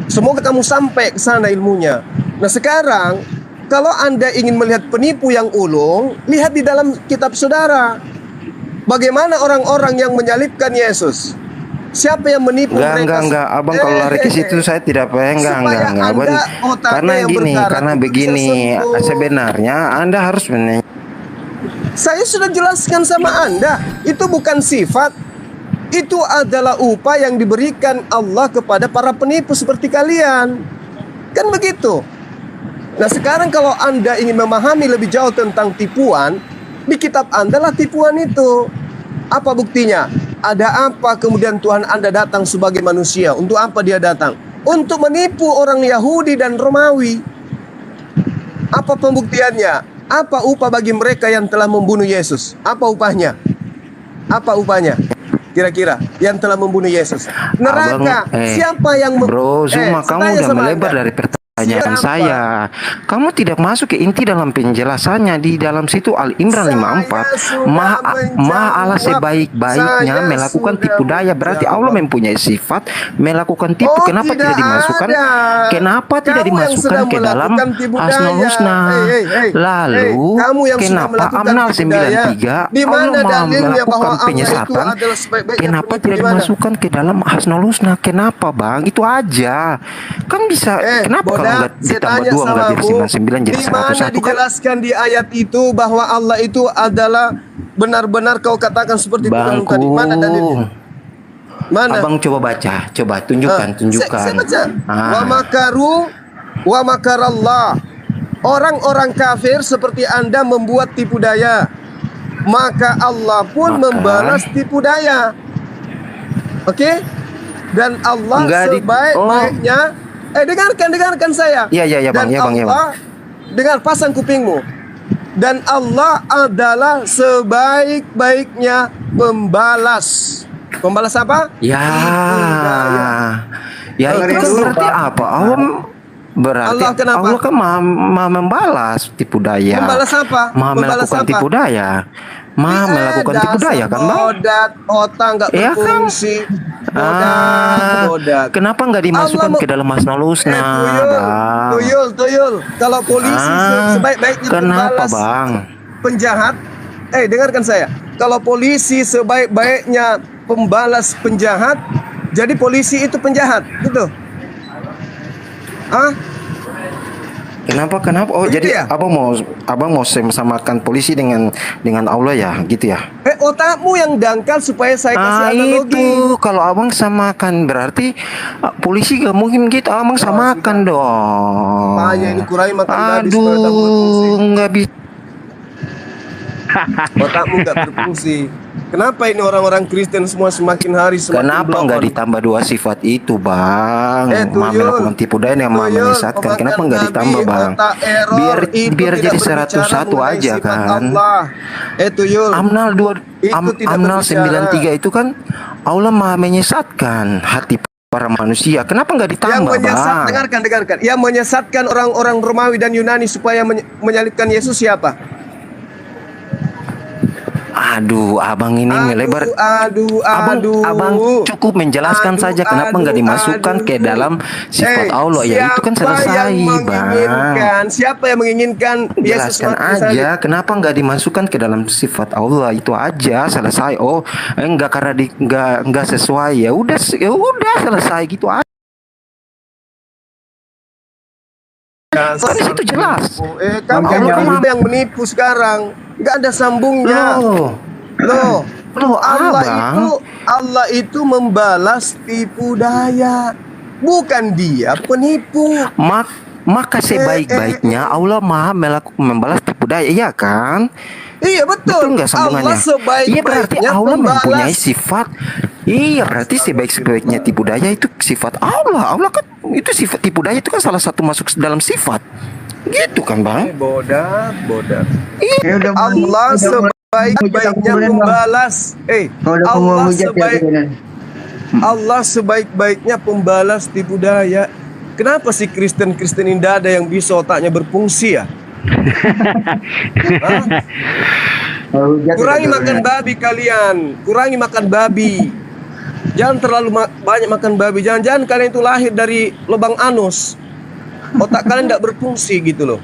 Semoga kamu sampai ke sana ilmunya. Nah sekarang, kalau Anda ingin melihat penipu yang ulung, lihat di dalam kitab saudara. Bagaimana orang-orang yang menyalibkan Yesus? Siapa yang menipu mereka? Enggak. Abang kalau lari ke situ saya tidak enggak. Abang, karena gini, karena begini, sebenarnya Anda harus Saya sudah jelaskan sama Anda, itu bukan sifat. Itu adalah upah yang diberikan Allah kepada para penipu seperti kalian. Kan begitu. Nah sekarang kalau Anda ingin memahami lebih jauh tentang tipuan, di kitab Anda lah tipuan itu. Apa buktinya? Ada apa kemudian Tuhan Anda datang sebagai manusia? Untuk apa dia datang? Untuk menipu orang Yahudi dan Romawi. Apa pembuktiannya? Apa upah bagi mereka yang telah membunuh Yesus? Apa upahnya? Apa upahnya? Kira-kira yang telah membunuh Yesus. Neraka. Siapa yang Bro, Zuma kamu udah melebar dari pertanyaan saya. Kamu tidak masuk ke inti dalam penjelasannya. Di dalam situ Al-Imran 54, Maha Allah sebaik-baiknya melakukan tipu daya. Berarti Allah mempunyai sifat melakukan tipu. Kenapa tidak dimasukkan? Kenapa tidak dimasukkan ke dalam Asmaul Husna? Lalu kenapa Amnal 93 Allah Maha melakukan penyesatan? Kenapa tidak dimasukkan ke dalam Asmaul Husna? Kenapa Bang? Itu aja. Kan bisa. Kenapa kalau nggak ditambah 2 nggak jadi 99 jadi 101 kan? Dijelaskan di ayat itu bahwa Allah itu adalah benar-benar kau katakan seperti itu tadi. Mana dalilnya? Mana? Abang coba baca, coba tunjukkan. Saya baca. Wa makaru wa makarallah. Orang-orang kafir seperti Anda membuat tipu daya, maka Allah pun membalas tipu daya. Oke? Dan Allah sebaik-baiknya dengarkan saya. Iya Bang, ya Bang. Dengar, pasang kupingmu. Dan Allah adalah sebaik-baiknya pembalas. Pembalas apa? Ya itu kan berarti apa? Berarti Allah kan maha membalas tipu daya. Membalas apa? Maha melakukan tipu daya. Maha melakukan tipu daya kan Bang? Bodat, otak nggak berfungsi. Bodat. Kenapa nggak dimasukkan ke dalam Asmaul Husna, Bang? Tuyul. Kalau polisi sebaik-baiknya kenapa Bang? Penjahat, dengarkan saya. Kalau polisi sebaik-baiknya pembalas penjahat, jadi polisi itu penjahat, gitu? Kenapa? Oh, Gitu jadi ya? abang mau samakan polisi dengan Allah ya, gitu ya? Otakmu yang dangkal supaya saya kasih analogi. Itu kalau abang samakan berarti polisi gak mungkin gitu. Abang samakan dong. Makanya ini kurangi makan babi supaya otakmu berfungsi. Aduh, nggak bisa. Otakmu nggak berfungsi. Kenapa ini orang-orang Kristen semua semakin hari semakin Kenapa nggak blow on? ditambah 2 sifat itu, Bang? Tuyul. Melakukan tipu daya yang Tuyul, menyesatkan. Kenapa pemakan nggak babi, ditambah, Bang? otak error, itu Biar tidak jadi berbicara 101 mengenai aja sifat kan. Allah. Tuyul. Amnal Tidak berbicara. 93 itu kan Allah Maha menyesatkan hati para manusia. Kenapa nggak Yang ditambah, menyesat, Bang? dengarkan. Yang menyesatkan orang-orang Romawi dan Yunani supaya menyalibkan Yesus siapa? Aduh, abang ini melebar. Abang cukup menjelaskan saja kenapa nggak dimasukkan ke dalam sifat Allah ya, itu kan selesai, Bang. Siapa yang menginginkan Yesus Jelaskan aja kenapa nggak dimasukkan ke dalam sifat Allah, itu aja selesai. Oh, enggak karena enggak sesuai, ya udah selesai gitu aja. Kan di situ jelas. Kamu yang menipu sekarang. Nggak ada sambungnya. Loh, Allah itu membalas tipu daya. Bukan dia penipu. Maka sebaik-baiknya Allah Maha membalas tipu daya, iya kan? Iya betul. Betul nggak sambungannya? Iya berarti Allah mempunyai sifat. Iya berarti sebaik-baiknya tipu daya itu sifat Allah. Allah kan itu sifat tipu daya itu kan salah satu masuk dalam sifat. Gitu kan, Bang? Bodoh. Iya. Allah sebaik-baiknya membalas. Allah sebaik-baiknya pembalas tipu daya. Kenapa sih Kristen ini tidak ada yang bisa otaknya berfungsi ya? Kurangi makan babi kalian. Kurangi makan babi. Jangan terlalu banyak makan babi. Jangan kalian itu lahir dari lubang anus. Otak kalian tidak berfungsi gitu loh.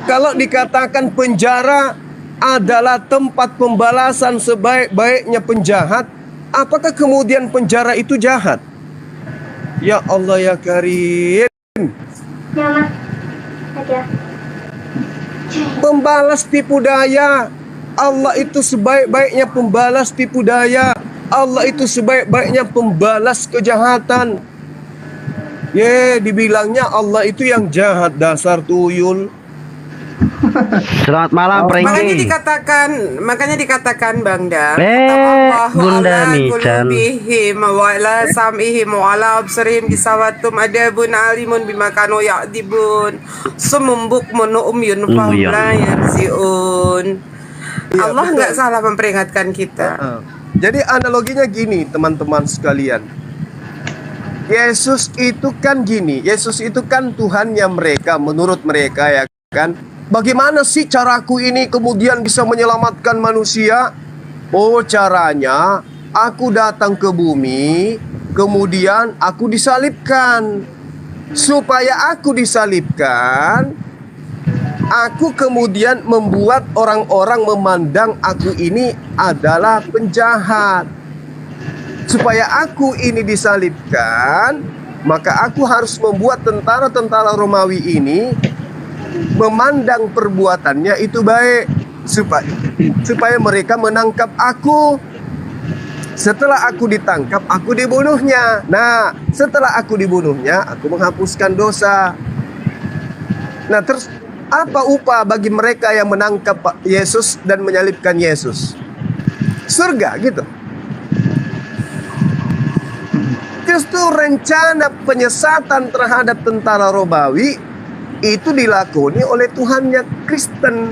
Kalau dikatakan penjara adalah tempat pembalasan sebaik-baiknya penjahat, apakah kemudian penjara itu jahat? Ya Allah ya Karim. Ya Mas, aja. Pembalas tipu daya. Allah itu sebaik-baiknya pembalas tipu daya. Allah itu sebaik-baiknya pembalas kejahatan. Dibilangnya Allah itu yang jahat, dasar tuyul. Selamat malam, Prengki. Makanya dikatakan Bang Dam. Bunda Mican. Wa ala sam'ihim wa ala absarihim gisawatum adabun alimun bima kanu ya'dibun. Sumum bukmun umyun fahum la yarji'un. Allah nggak salah memperingatkan kita. Jadi analoginya gini, teman-teman sekalian. Yesus itu kan gini, Yesus itu kan Tuhannya mereka, menurut mereka ya kan. Bagaimana sih caraku ini kemudian bisa menyelamatkan manusia? Oh caranya, aku datang ke bumi, kemudian aku disalibkan. Supaya aku disalibkan, aku kemudian membuat orang-orang memandang aku ini adalah penjahat. Supaya aku ini disalibkan, maka aku harus membuat tentara-tentara Romawi ini memandang perbuatannya itu baik, supaya mereka menangkap aku. Setelah aku ditangkap, aku dibunuhnya. Nah, setelah aku dibunuhnya, aku menghapuskan dosa. Nah, terus apa upah bagi mereka yang menangkap Yesus dan menyalibkan Yesus? Surga gitu. Justru rencana penyesatan terhadap tentara Romawi itu dilakoni oleh Tuhannya Kristen.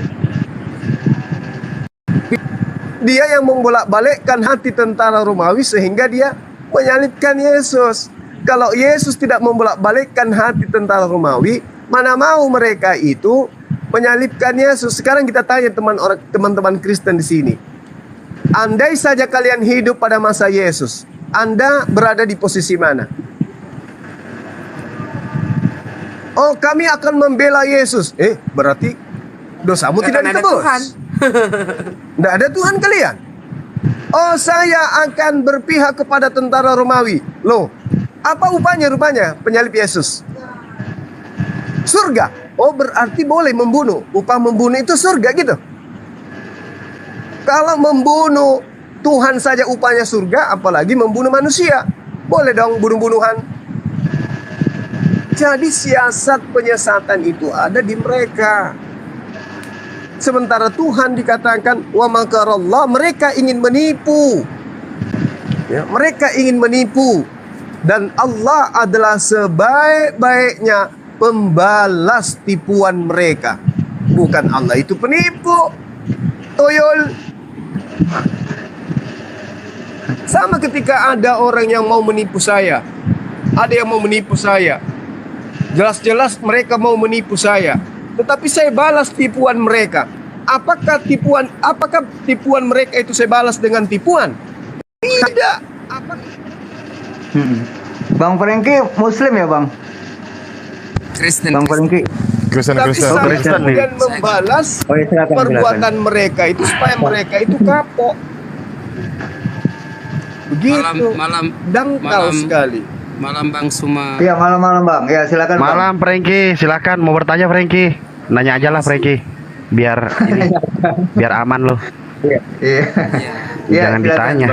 Dia yang membolak-balikkan hati tentara Romawi sehingga dia menyalibkan Yesus. Kalau Yesus tidak membolak-balikkan hati tentara Romawi, mana mau mereka itu menyalibkan Yesus. Sekarang kita tanya teman-teman Kristen di sini. Andai saja kalian hidup pada masa Yesus, Anda berada di posisi mana? Oh, kami akan membela Yesus. Berarti dosamu tidak ditebus. Tidak ada Tuhan kalian. Oh, saya akan berpihak kepada tentara Romawi. Loh, apa upahnya rupanya penyalib Yesus? Surga. Oh, berarti boleh membunuh. Upah membunuh itu surga gitu. Kalau membunuh Tuhan saja upahnya surga, apalagi membunuh manusia. Boleh dong bunuh-bunuhan. Jadi siasat penyesatan itu ada di mereka. Sementara Tuhan dikatakan wa makarallah, mereka ingin menipu. Ya, mereka ingin menipu. Dan Allah adalah sebaik-baiknya pembalas tipuan mereka. Bukan Allah itu penipu. Toyol. Sama ketika ada orang yang mau menipu saya. Ada yang mau menipu saya. Jelas-jelas mereka mau menipu saya. Tetapi saya balas tipuan mereka. Apakah tipuan mereka itu saya balas dengan tipuan? Tidak. Apa? Bang Franky Muslim ya Bang? Kristen. Bang Franky. Tapi saya kemudian membalas perbuatan mereka itu supaya mereka itu kapok. Begitu. Dangkal sekali. Malam Bang Suma. Iya malam Bang. Ya silakan. Malam Franky, silakan mau bertanya Franky. Nanya aja lah Franky. Biar aman loh. Iya. Jangan ditanya.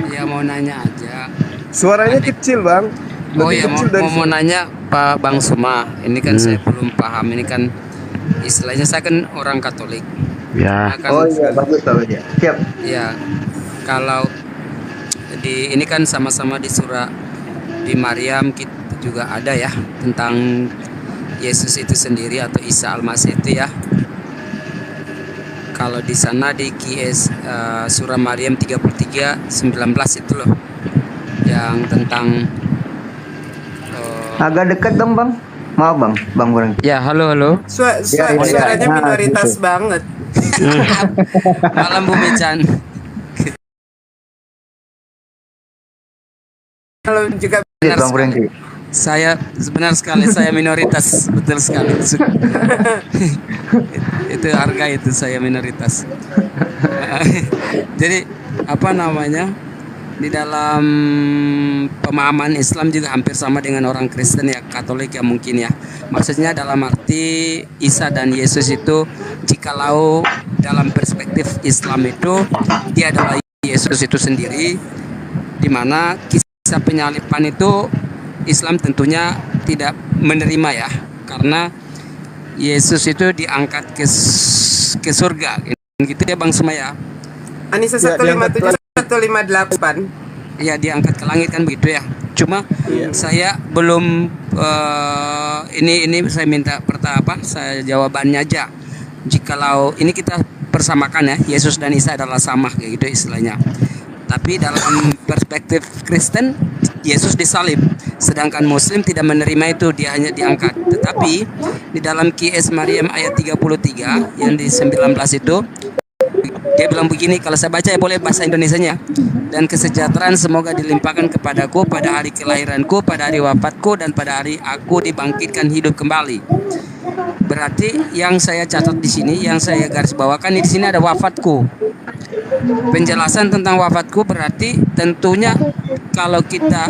Ya mau nanya aja. Suaranya kecil Bang. Oh ya mau nanya Pak Bang Suma. Ini kan saya belum paham. Ini kan istilahnya saya kan orang Katolik. Ya. Oh iya bagus ya. Siap. Ya. Kalau ini kan sama-sama di surah di Maryam kita juga ada ya tentang Yesus itu sendiri atau Isa Al-Masih itu ya. Kalau di sana di QS surah Maryam 33:19 itu loh yang tentang agak dekat dong Bang. Maaf Bang Goreng. Ya halo. Suaranya minoritas banget. Malam Bu Mechan. Kalau juga benar sekali. Saya benar sekali saya minoritas, betul sekali. Itu harga itu saya minoritas. Jadi apa namanya? Di dalam pemahaman Islam juga hampir sama dengan orang Kristen ya, Katolik ya mungkin ya. Maksudnya dalam arti Isa dan Yesus itu jikalau dalam perspektif Islam itu dia adalah Yesus itu sendiri, di mana kisah penyalipan itu Islam tentunya tidak menerima ya, karena Yesus itu diangkat ke surga gitu ya Bang Sumaya. Anissa 157 158. Ya diangkat ke langit kan begitu ya. Cuma saya belum ini saya minta saya jawabannya aja. Jikalau ini kita persamakan ya, Yesus dan Isa adalah sama kayak gitu istilahnya. Tapi dalam perspektif Kristen Yesus disalib, sedangkan Muslim tidak menerima itu, dia hanya diangkat. Tetapi di dalam QS Maryam ayat 33 yang di 19 itu dia bilang begini, kalau saya baca ya boleh bahasa Indonesianya. Dan kesejahteraan semoga dilimpahkan kepadaku pada hari kelahiranku, pada hari wafatku, dan pada hari aku dibangkitkan hidup kembali. Berarti yang saya catat di sini, yang saya garis bawakan di sini ada wafatku. Penjelasan tentang wafatku berarti tentunya kalau kita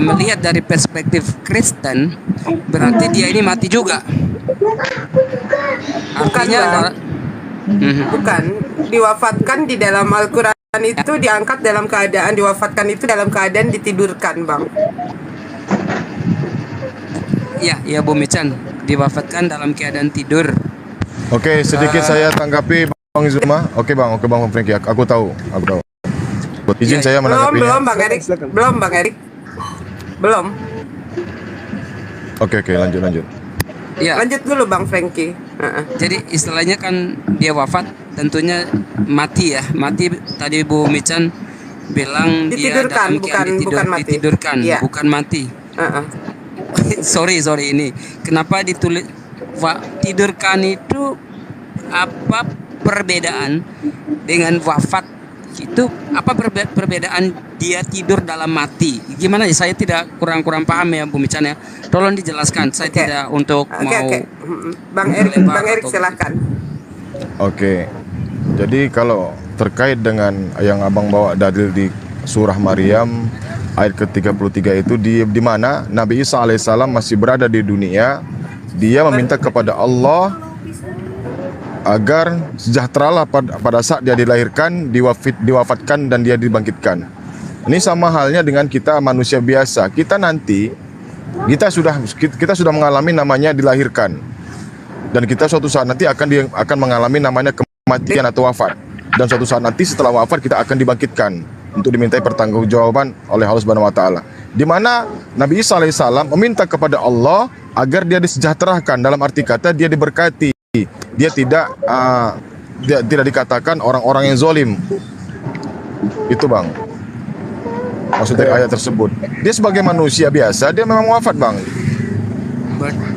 melihat dari perspektif Kristen, berarti dia ini mati juga. Artinya adalah bukan diwafatkan di dalam Al-Quran itu diangkat dalam keadaan diwafatkan itu dalam keadaan ditidurkan Bang. Ya Bu Michan, diwafatkan dalam keadaan tidur. Oke, sedikit saya tanggapi Bang Zuma. Oke Bang Franky, aku tahu. Izin saya menanggapinya. Belum Bang Erik. Belum. Oke, lanjut. Ya. Lanjut dulu Bang Franky. Jadi istilahnya kan dia wafat, tentunya mati ya. Mati tadi Bu Michan bilang ditidurkan, bukan mati. Ditidurkan, ya. Bukan mati. sorry ini. Kenapa ditulis tidurkan itu apa perbedaan dengan wafat? Itu apa perbedaan dia tidur dalam mati? Gimana ya? Saya tidak kurang paham ya Bu Michan ya. Tolong dijelaskan. Saya tidak untuk mau Bang Erik silahkan. Oke. Jadi kalau terkait dengan yang Abang bawa dalil di surah Maryam ayat ke-33 itu di mana Nabi Isa alaihissalam masih berada di dunia. Dia meminta kepada Allah agar sejahteralah pada saat dia dilahirkan, diwafatkan dan dia dibangkitkan. Ini sama halnya dengan kita manusia biasa. Kita sudah mengalami namanya dilahirkan, dan kita suatu saat nanti akan mengalami namanya kematian atau wafat. Dan suatu saat nanti setelah wafat kita akan dibangkitkan untuk dimintai pertanggungjawaban oleh Allah Subhanahu wa taala. Di mana Nabi Isa alaihissalam meminta kepada Allah agar dia disejahterakan, dalam arti kata dia diberkati. Dia tidak dikatakan orang-orang yang zalim. Itu Bang, maksud dari ayat tersebut. Dia sebagai manusia biasa, dia memang wafat Bang.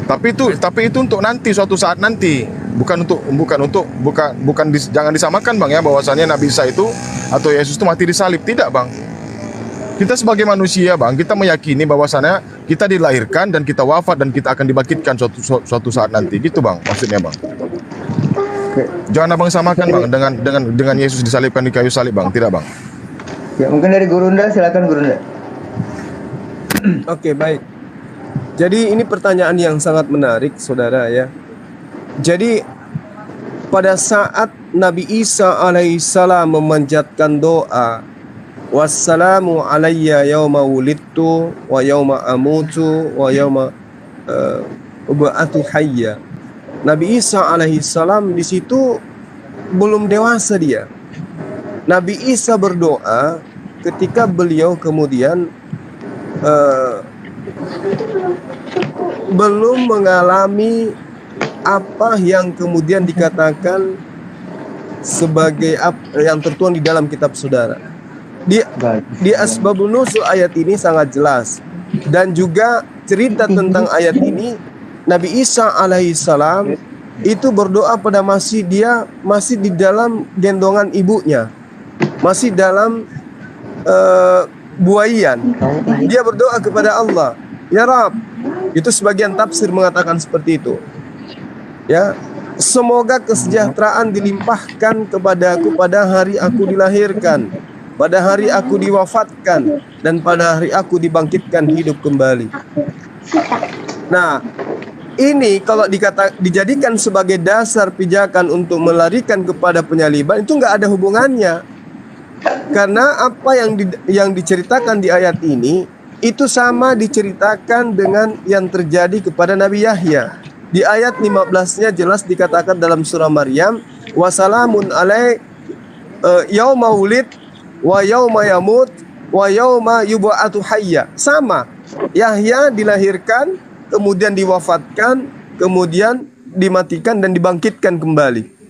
Tapi itu untuk nanti, suatu saat nanti. Jangan disamakan Bang ya, bahwasannya Nabi Isa itu atau Yesus itu mati disalib. Tidak Bang. Kita sebagai manusia Bang, kita meyakini bahwasannya kita dilahirkan dan kita wafat dan kita akan dibangkitkan suatu saat nanti. Gitu Bang, maksudnya Bang. Jangan Abang samakan Bang dengan Yesus disalibkan di kayu salib Bang. Tidak Bang. Ya, mungkin dari Gurunda, silakan Gurunda. Oke, baik. Jadi ini pertanyaan yang sangat menarik, saudara ya. Jadi pada saat Nabi Isa alaihissalam memanjatkan doa, wassalamu alayya yauma wulidtu wa yauma amutu wa yauma ub'atu hayya. Nabi Isa alaihissalam di situ belum dewasa dia. Nabi Isa berdoa ketika beliau kemudian belum mengalami apa yang kemudian dikatakan sebagai yang tertuang di dalam kitab saudara. Di Asbabun Nuzul ayat ini sangat jelas, dan juga cerita tentang ayat ini Nabi Isa alaihissalam itu berdoa pada masih di dalam gendongan ibunya, masih dalam buaian. Dia berdoa kepada Allah, ya Rabb. Itu sebagian tafsir mengatakan seperti itu. Ya, semoga kesejahteraan dilimpahkan kepadaku pada hari aku dilahirkan, pada hari aku diwafatkan, dan pada hari aku dibangkitkan hidup kembali. Nah, ini kalau dijadikan sebagai dasar pijakan untuk melarikan kepada penyaliban, itu nggak ada hubungannya. Karena apa yang diceritakan di ayat ini itu sama diceritakan dengan yang terjadi kepada Nabi Yahya. Di ayat 15-nya jelas dikatakan dalam surah Maryam, wasalamun alai yauma wulid wa yauma yamut wa yauma yub'atu hayya. Sama, Yahya dilahirkan, kemudian diwafatkan, kemudian dimatikan dan dibangkitkan kembali.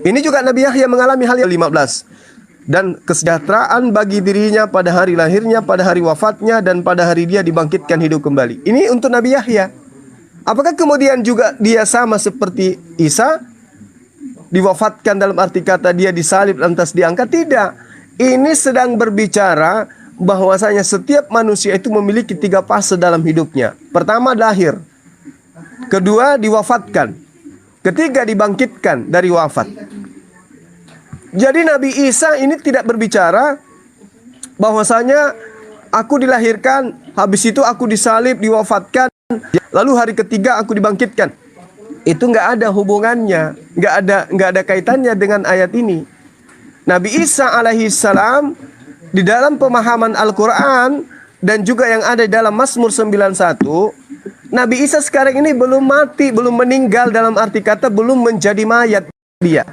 Ini juga Nabi Yahya mengalami hal yang 15. Dan kesejahteraan bagi dirinya pada hari lahirnya, pada hari wafatnya, dan pada hari dia dibangkitkan hidup kembali. Ini untuk Nabi Yahya. Apakah kemudian juga dia sama seperti Isa? Diwafatkan dalam arti kata dia disalib lantas diangkat? Tidak. Ini sedang berbicara bahwasanya setiap manusia itu memiliki 3 fase dalam hidupnya. Pertama, lahir. Kedua, diwafatkan. Ketiga, dibangkitkan dari wafat. Jadi Nabi Isa ini tidak berbicara bahwasanya aku dilahirkan, habis itu aku disalib, diwafatkan, lalu hari ketiga aku dibangkitkan. Itu nggak ada hubungannya, nggak ada kaitannya dengan ayat ini. Nabi Isa alaihissalam di dalam pemahaman Al-Quran dan juga yang ada dalam Mazmur 91, Nabi Isa sekarang ini belum mati, belum meninggal, dalam arti kata belum menjadi mayat dia.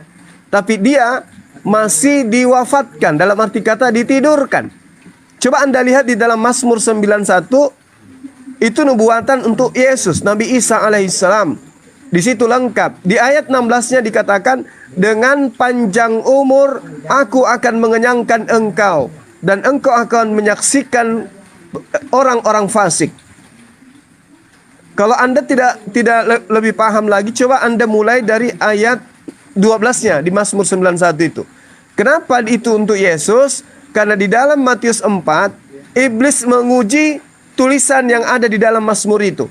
Tapi dia masih diwafatkan, dalam arti kata ditidurkan. Coba Anda lihat di dalam Mazmur 91, itu nubuatan untuk Yesus, Nabi Isa alaihissalam. Di situ lengkap. Di ayat 16-nya dikatakan, dengan panjang umur aku akan mengenyangkan engkau, dan engkau akan menyaksikan orang-orang fasik. Kalau Anda tidak lebih paham lagi, coba Anda mulai dari ayat 12-nya di Mazmur 91 itu. Kenapa itu untuk Yesus? Karena di dalam Matius 4, iblis menguji tulisan yang ada di dalam Mazmur itu.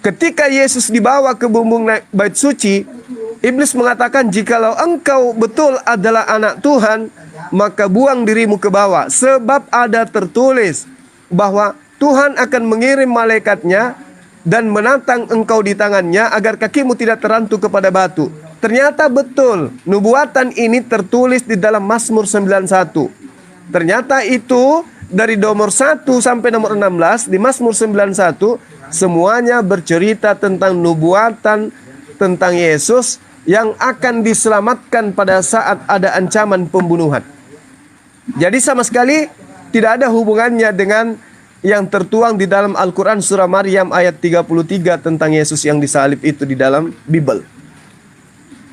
Ketika Yesus dibawa ke bumbung bait suci, iblis mengatakan, jikalau engkau betul adalah anak Tuhan, maka buang dirimu ke bawah. Sebab ada tertulis bahwa Tuhan akan mengirim malaikatnya dan menantang engkau di tangannya agar kakimu tidak terantuk kepada batu. Ternyata betul, nubuatan ini tertulis di dalam Mazmur 91. Ternyata itu dari nomor 1 sampai nomor 16 di Mazmur 91 semuanya bercerita tentang nubuatan tentang Yesus yang akan diselamatkan pada saat ada ancaman pembunuhan. Jadi sama sekali tidak ada hubungannya dengan yang tertuang di dalam Al-Quran surah Maryam ayat 33 tentang Yesus yang disalib itu di dalam Bible.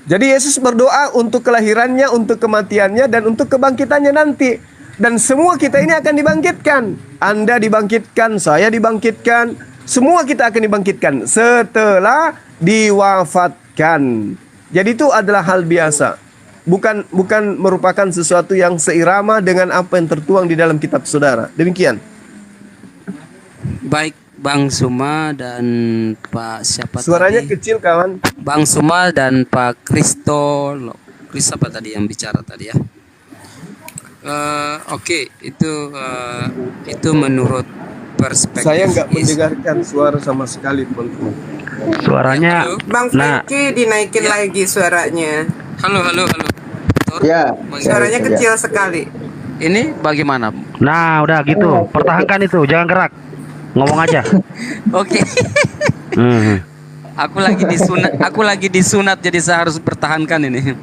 Jadi Yesus berdoa untuk kelahirannya, untuk kematiannya, dan untuk kebangkitannya nanti. Dan semua kita ini akan dibangkitkan. Anda dibangkitkan, saya dibangkitkan, semua kita akan dibangkitkan setelah diwafatkan. Jadi itu adalah hal biasa. Bukan merupakan sesuatu yang seirama dengan apa yang tertuang di dalam kitab saudara. Demikian. Baik Bang Suma dan Pak siapa Suaranya tadi? kecil kawan. Bang Suma dan Pak Chris apa tadi yang bicara tadi ya? Oke, itu menurut perspektif. Saya nggak mendengarkan suara sama sekali pun. Suaranya. Bang Franky dinaikin lagi suaranya. Halo. Ya. Suaranya kecil sekali. Ini bagaimana? Nah, udah gitu. Pertahankan itu, jangan gerak. Ngomong aja. Oke. Aku lagi disunat jadi saya harus pertahankan ini.